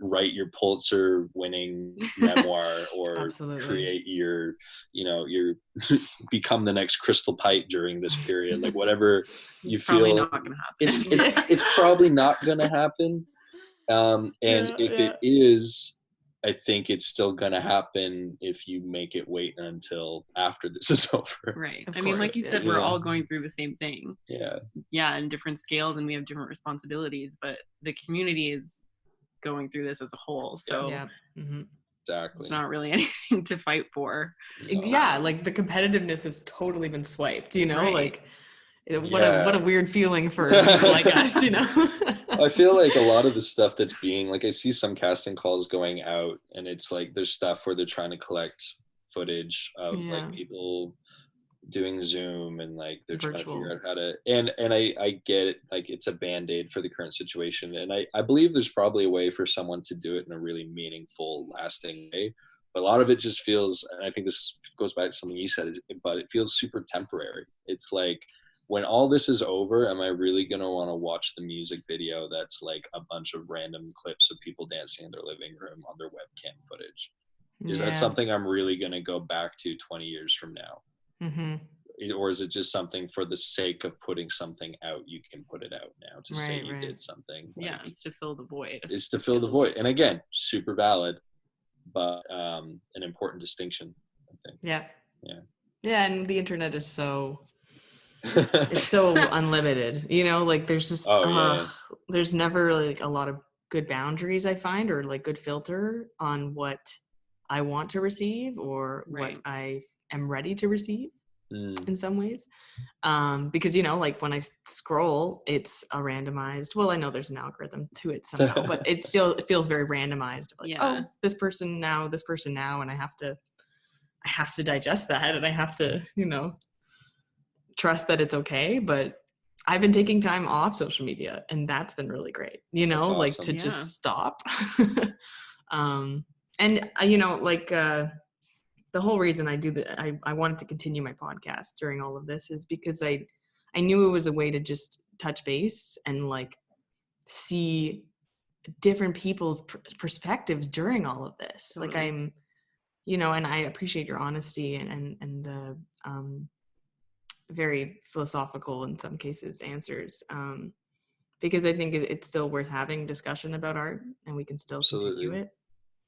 write your Pulitzer winning memoir or create your become the next Crystal Pite during this period, like whatever you feel. Probably not gonna happen. It's probably not gonna happen. If it is, I think it's still gonna happen if you make it wait until after this is over. Right. I mean, like you said, we're all going through the same thing. Yeah, in different scales, and we have different responsibilities, but the community is going through this as a whole. So exactly, it's not really anything to fight for. Like the competitiveness has totally been swiped, right. Like what a weird feeling for people like us, I feel like a lot of the stuff that's being like, I see some casting calls going out, and it's like there's stuff where they're trying to collect footage of like people doing Zoom, and like they're trying to figure out how to, and I get it, like it's a band-aid for the current situation, and I believe there's probably a way for someone to do it in a really meaningful, lasting way, but a lot of it just feels, and I think this goes back to something you said, but it feels super temporary. It's like, when all this is over, am I really going to want to watch the music video that's like a bunch of random clips of people dancing in their living room on their webcam footage? Is that something I'm really going to go back to 20 years from now? Or is it just something for the sake of putting something out? You can put it out now to say you did something. Like, it's to fill the void. It's to fill the void. And again, super valid, but an important distinction, I think. Yeah, and the internet is so... it's so unlimited, like there's just there's never like a lot of good boundaries, I find, or like good filter on what I want to receive or what I am ready to receive in some ways, because like when I scroll, it's a randomized, well, I know there's an algorithm to it somehow, but it feels very randomized, like this person now, and I have to digest that, and I have to trust that it's okay, but I've been taking time off social media, and that's been really great, you know, That's like awesome. to Yeah. just stop. And you know, like the whole reason I wanted to continue my podcast during all of this is because I knew it was a way to just touch base and like see different people's perspectives during all of this. Totally. Like I'm, you know, and I appreciate your honesty and the very philosophical in some cases answers, because I think it's still worth having discussion about art, and we can still Absolutely. continue it.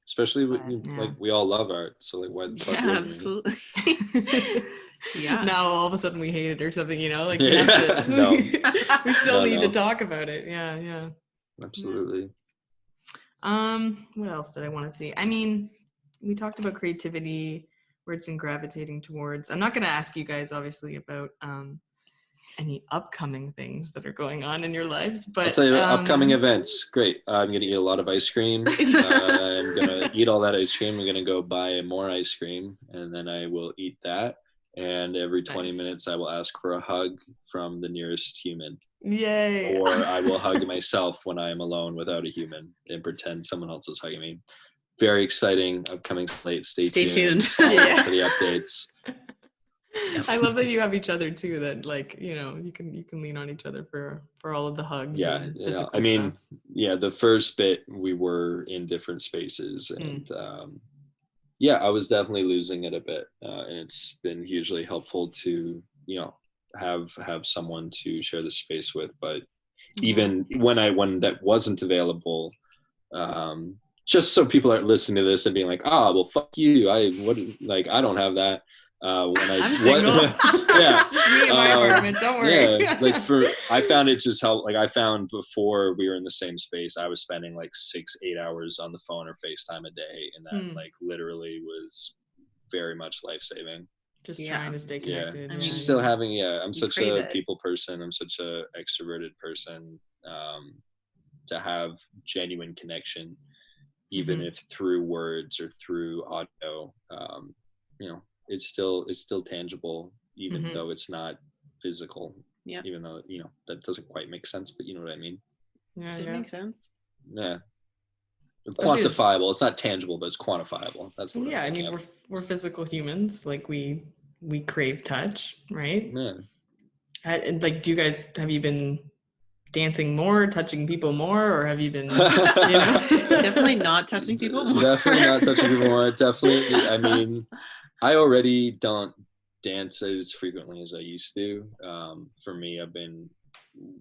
Especially with, But, yeah. like, we all love art, so like why the fuck Yeah, wouldn't we? absolutely. Yeah. Now all of a sudden we hate it or something, you know, like we Yeah. have to, No. we still No, need to no. talk about it. Yeah. Absolutely. What else did I want to see? I mean, we talked about creativity, where it's been gravitating towards. I'm not going to ask you guys obviously about any upcoming things that are going on in your lives, but I'll tell you, upcoming events. Great. I'm going to eat a lot of ice cream. I'm going to eat all that ice cream. I'm going to go buy more ice cream, and then I will eat that. And every 20 Nice. minutes, I will ask for a hug from the nearest human. Yay. Or I will hug myself when I am alone without a human and pretend someone else is hugging me. Very exciting, upcoming slate. Stay tuned. Follow Yeah. for the updates. I love that you have each other too, that like, you know, you can lean on each other for all of the hugs. Yeah, and yeah. physical I mean, stuff. yeah, the first bit we were in different spaces, and yeah, I was definitely losing it a bit, and it's been hugely helpful to, you know, have someone to share the space with. But even when that wasn't available, just so people aren't listening to this and being like, well, fuck you, I don't have that. When I'm single. Yeah, It's just me in my apartment. Don't worry. Yeah, like I found it just helped. Like I found before we were in the same space, I was spending like 6-8 hours on the phone or FaceTime a day, and that like literally was very much life saving. Just trying to stay connected. I mean, Just still having. I'm such a it. people person. I'm such a extroverted person. To have genuine connection, even if through words or through audio, you know, it's still tangible, even though it's not physical. Yeah. Even though, you know, that doesn't quite make sense, but you know what I mean. Yeah. Does it make sense? Yeah. Quantifiable. It's not tangible, but it's quantifiable. That's the word. Yeah, I mean, we're physical humans. Like we crave touch, right? Yeah. Like, have you been dancing more, touching people more, or have you been, you know? Definitely not touching people more. Definitely not touching people more. Definitely. I mean, I already don't dance as frequently as I used to. For me, I've been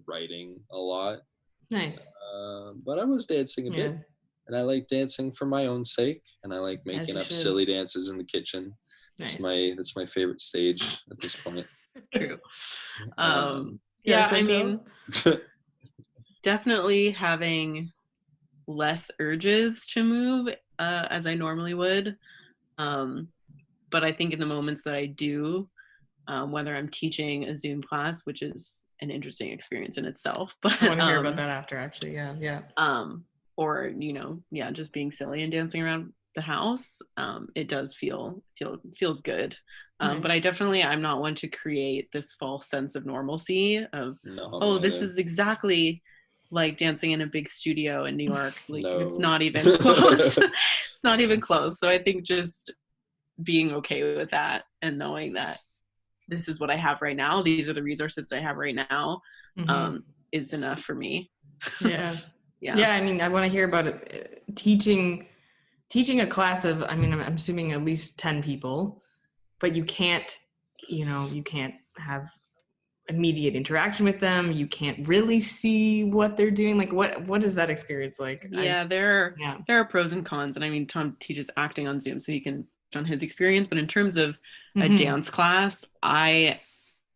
writing a lot. Nice. But I was dancing a bit, and I like dancing for my own sake, and I like making up silly dances in the kitchen. Nice. That's my favorite stage at this point. True. Yeah, I mean, definitely having less urges to move as I normally would. But I think in the moments that I do, whether I'm teaching a Zoom class, which is an interesting experience in itself, but I want to hear about that after, actually. Yeah. Or, you know, just being silly and dancing around the house, it does feels good. Nice. But I'm not one to create this false sense of normalcy of, this is exactly like dancing in a big studio in New York. Like, it's not even close. It's not even close. So I think just being okay with that and knowing that this is what I have right now, these are the resources I have right now, is enough for me. Yeah. I mean, I want to hear about it. Teaching a class of, I mean, I'm assuming at least 10 people, but you can't have immediate interaction with them. You can't really see what they're doing. Like, what is that experience like? There are pros and cons. And I mean, Tom teaches acting on Zoom, so he can on his experience. But in terms of a dance class, as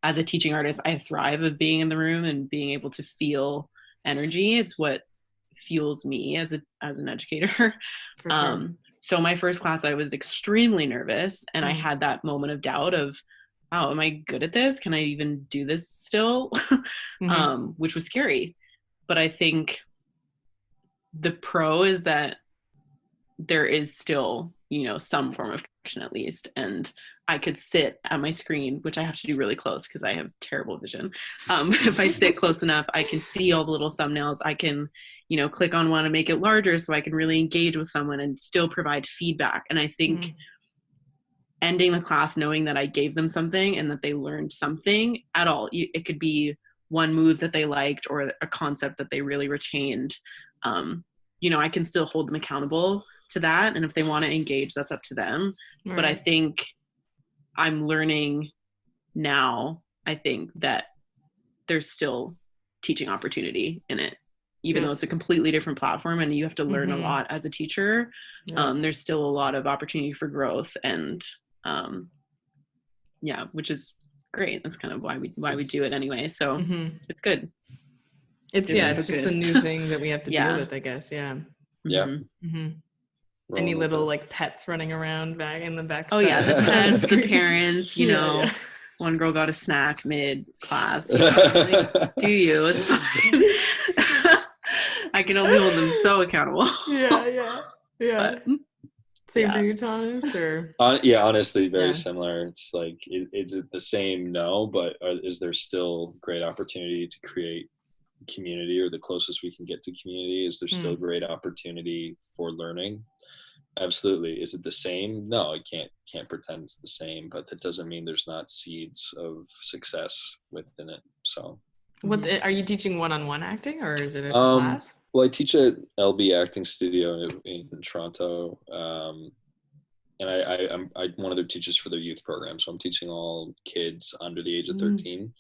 a teaching artist, I thrive of being in the room and being able to feel energy. It's what fuels me as an educator. For sure. So my first class, I was extremely nervous, and I had that moment of doubt of, wow, am I good at this? Can I even do this still? Which was scary. But I think the pro is that there is still, some form of connection at least. And I could sit at my screen, which I have to do really close because I have terrible vision. If I sit close enough, I can see all the little thumbnails. I can, click on one and make it larger so I can really engage with someone and still provide feedback. And I think ending the class knowing that I gave them something and that they learned something at all. It could be one move that they liked or a concept that they really retained. I can still hold them accountable to that. And if they want to engage, that's up to them. Right. But I think I'm learning now, I think that there's still teaching opportunity in it, even though it's a completely different platform and you have to learn a lot as a teacher. There's still a lot of opportunity for growth and which is great. That's kind of why we do it anyway. So it's good. It's just a new thing that we have to deal with, I guess. Yeah. Any little like pets running around back in the back? Oh yeah, the pets, the parents. One girl got a snack mid class. Like, do you? It's fine. I can only hold them so accountable. Yeah. But, same for you, Thomas, or? Honestly, very similar. It's like, is it the same? No, but is there still great opportunity to create community, or the closest we can get to community? Is there still great opportunity for learning? Absolutely. Is it the same? No, I can't pretend it's the same, but that doesn't mean there's not seeds of success within it. So what are you teaching one-on-one acting, or is it a class? Well, I teach at LB Acting Studio in Toronto, and I'm one of their teachers for their youth program. So I'm teaching all kids under the age of 13.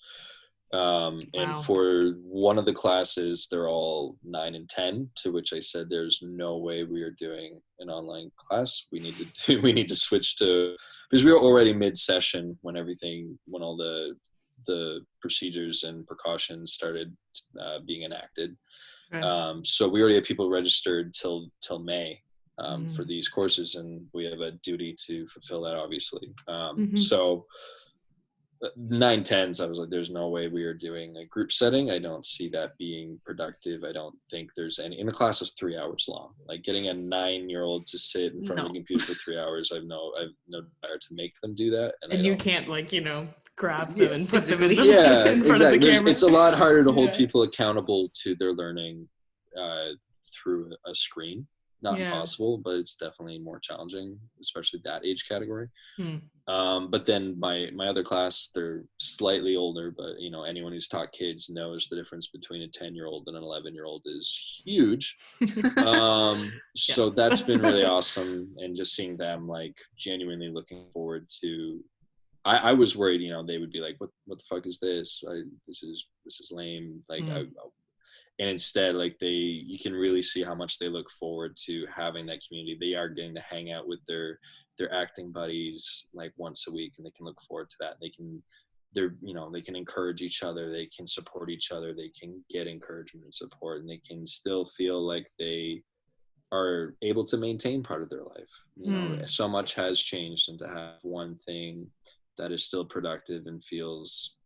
And for one of the classes, they're all 9 and 10, to which I said, there's no way we are doing an online class. We need to switch to, because we were already mid-session when all the procedures and precautions started being enacted. Right. So we already have people registered till May for these courses, and we have a duty to fulfill that, obviously. So 9-10s, I was like, there's no way we are doing a group setting. I don't see that being productive. I don't think there's any, and the class is 3 hours long. Like getting a 9-year-old to sit in front of a computer for 3 hours, I've no desire to make them do that. And you can't grab them and put them in front of the camera. It's a lot harder to hold people accountable to their learning through a screen. Not impossible, but it's definitely more challenging, especially that age category. But then my other class, they're slightly older, but anyone who's taught kids knows the difference between a 10-year-old and an 11-year-old is huge. So that's been really awesome, and just seeing them like genuinely looking forward to. I was worried, they would be like, what the fuck is this? This is lame. Like and instead, like you can really see how much they look forward to having that community. They are getting to hang out with their acting buddies like once a week, and they can look forward to that. They can encourage each other. They can support each other. They can get encouragement and support, and they can still feel like they are able to maintain part of their life. So much has changed, and to have one thing that is still productive and feels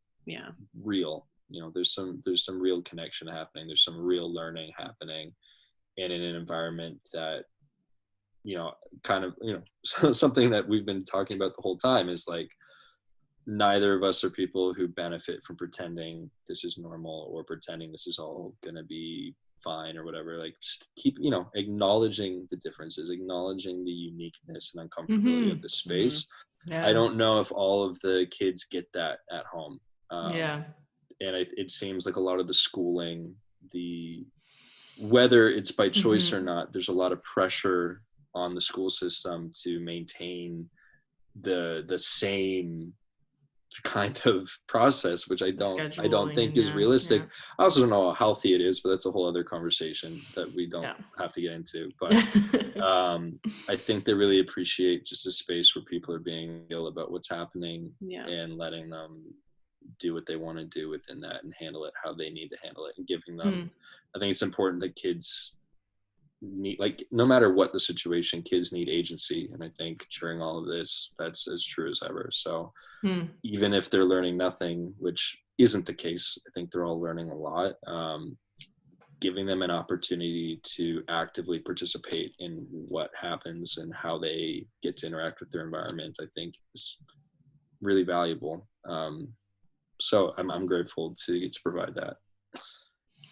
real. There's some real connection happening. There's some real learning happening, and in an environment that, something that we've been talking about the whole time is like, neither of us are people who benefit from pretending this is normal or pretending this is all going to be fine or whatever. Like, just keep, acknowledging the differences, acknowledging the uniqueness and uncomfortability of the space. I don't know if all of the kids get that at home. And it seems like a lot of the schooling, whether it's by choice or not, there's a lot of pressure on the school system to maintain the same kind of process, which I don't think is realistic. I also don't know how healthy it is, but that's a whole other conversation that we don't have to get into. But I think they really appreciate just a space where people are being real about what's happening and letting them do what they want to do within that and handle it how they need to handle it, and giving them I think it's important that kids need, like, no matter what the situation, kids need agency, and I think during all of this that's as true as ever. So even if they're learning nothing, which isn't the case, I think they're all learning a lot. giving them an opportunity to actively participate in what happens and how they get to interact with their environment, I think is really valuable. So I'm grateful to get to provide that.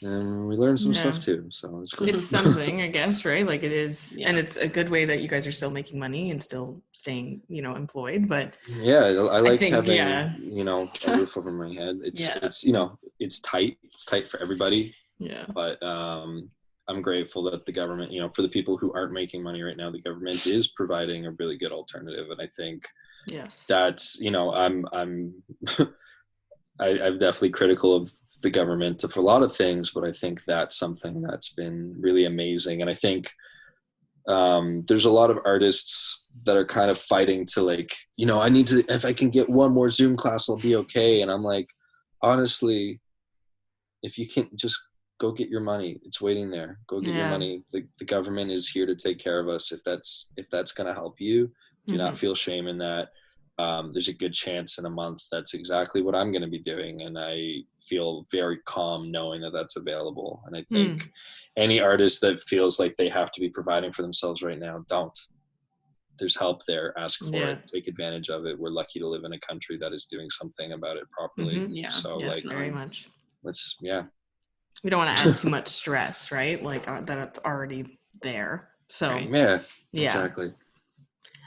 And we learned some stuff too, so it's cool. It's something, I guess, right? Like it is, Yeah. and it's a good way that you guys are still making money and still staying, employed. But yeah, I like think, having, yeah. A roof over my head. It's it's tight. It's tight for everybody. Yeah. But I'm grateful that the government, for the people who aren't making money right now, the government is providing a really good alternative, and I think that's, I'm definitely critical of the government for a lot of things, but I think that's something that's been really amazing. And I think there's a lot of artists that are kind of fighting to I need to, if I can get one more Zoom class, I'll be okay. And I'm like, honestly, if you can just go get your money, it's waiting there. Go get your money. The government is here to take care of us. If that's going to help you, do not feel shame in that. There's a good chance in a month that's exactly what I'm going to be doing, and I feel very calm knowing that that's available. And I think any artist that feels like they have to be providing for themselves right now, don't. There's help there. Ask for it. Take advantage of it. We're lucky to live in a country that is doing something about it properly. Yeah. So very much. We don't want to add too much stress, right? Like that it's already there. So exactly.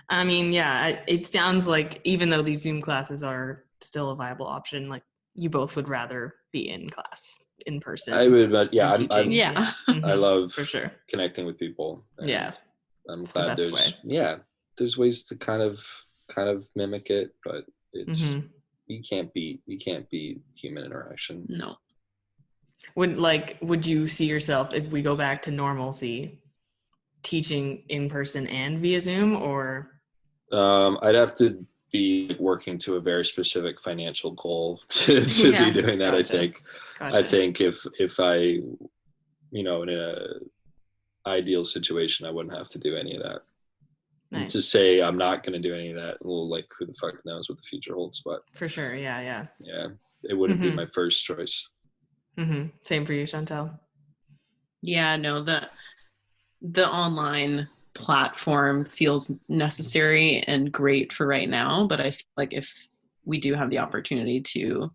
I mean, it sounds like even though these Zoom classes are still a viable option, like you both would rather be in class, in person. I would, but I love for sure connecting with people. I'm it's glad there's ways to kind of mimic it, but it's you can't beat human interaction. No. Would you see yourself, if we go back to normalcy, teaching in person and via Zoom, or? I'd have to be working to a very specific financial goal to be doing that. Gotcha. I think if I, in a ideal situation, I wouldn't have to do any of that. Nice. To say I'm not going to do any of that, well, who the fuck knows what the future holds, but for sure. Yeah, it wouldn't be my first choice. Same for you, Chantelle. Yeah, no, the online platform feels necessary and great for right now, but I feel like if we do have the opportunity to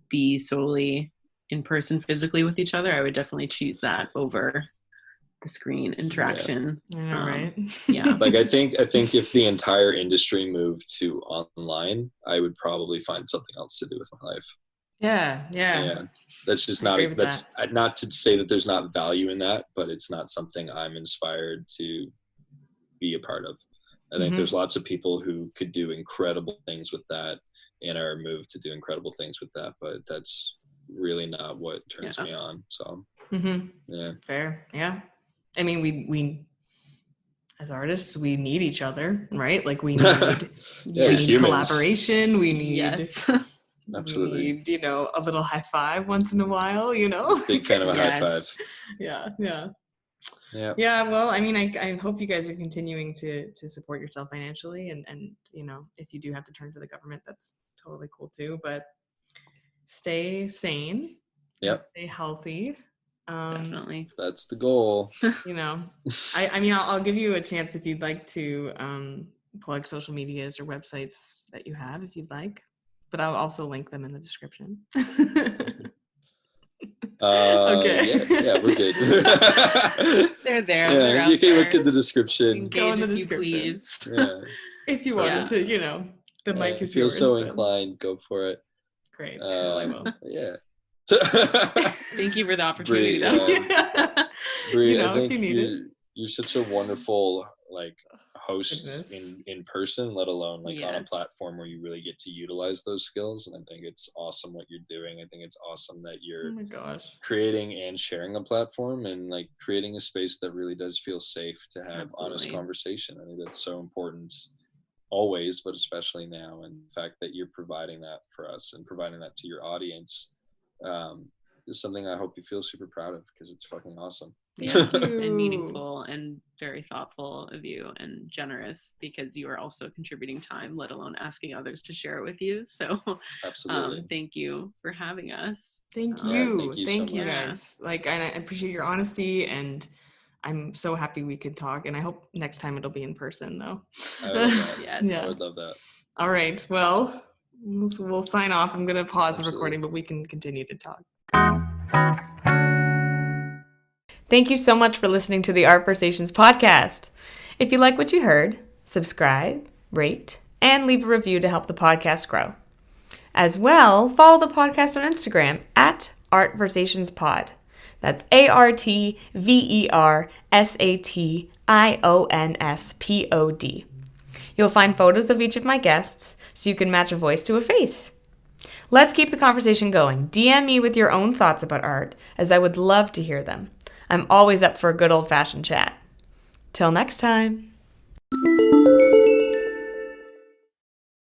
be solely in person physically with each other, I would definitely choose that over the screen interaction. Right? Yeah. I think if the entire industry moved to online, I would probably find something else to do with my life. Yeah. That's just not to say that there's not value in that, but it's not something I'm inspired to be a part of. I think there's lots of people who could do incredible things with that and are moved to do incredible things with that, but that's really not what turns me on. So fair. Yeah, I mean, we as artists, we need each other, right? We need we need collaboration. We need absolutely. We need, a little high five once in a while, Big fan of a high five. Yeah. Well, I mean, I hope you guys are continuing to support yourself financially, and if you do have to turn to the government, that's totally cool too. But stay sane. Stay healthy. Definitely. That's the goal. I mean, I'll give you a chance if you'd like to plug social medias or websites that you have, if you'd like. But I'll also link them in the description. Okay. Yeah, we're good. They're there. Yeah, you can look in the description. Go in the description, please. Yeah. If you wanted to, the mic is feel yours. So inclined, go for it. Great. Well, I will. Yeah. Thank you for the opportunity. Bri, I think you're such a wonderful host in person, let alone on a platform where you really get to utilize those skills. And I think it's awesome what you're doing. I think it's awesome that you're creating and sharing a platform and creating a space that really does feel safe to have honest conversation. I think that's so important always, but especially now. And the fact that you're providing that for us and providing that to your audience is something I hope you feel super proud of, because it's fucking awesome. Yeah, Thank you. and meaningful and very thoughtful of you and generous, because you are also contributing time, let alone asking others to share it with you. So Absolutely. thank you for having us. Thank Yeah, you. thank you so Thank you much. guys. Like, I appreciate your honesty, and I'm so happy we could talk. And I hope next time it'll be in person, though. I would love that. Yes. Yeah. I would love that. All right. Well, we'll sign off. I'm going to pause the Absolutely. recording, but we can continue to talk. Thank you so much for listening to the Art Versations podcast. If you like what you heard, subscribe, rate, and leave a review to help the podcast grow. As well, follow the podcast on Instagram at ArtVersationsPod. That's ArtVersationspod. You'll find photos of each of my guests so you can match a voice to a face. Let's keep the conversation going. DM me with your own thoughts about art, as I would love to hear them. I'm always up for a good old-fashioned chat. Till next time.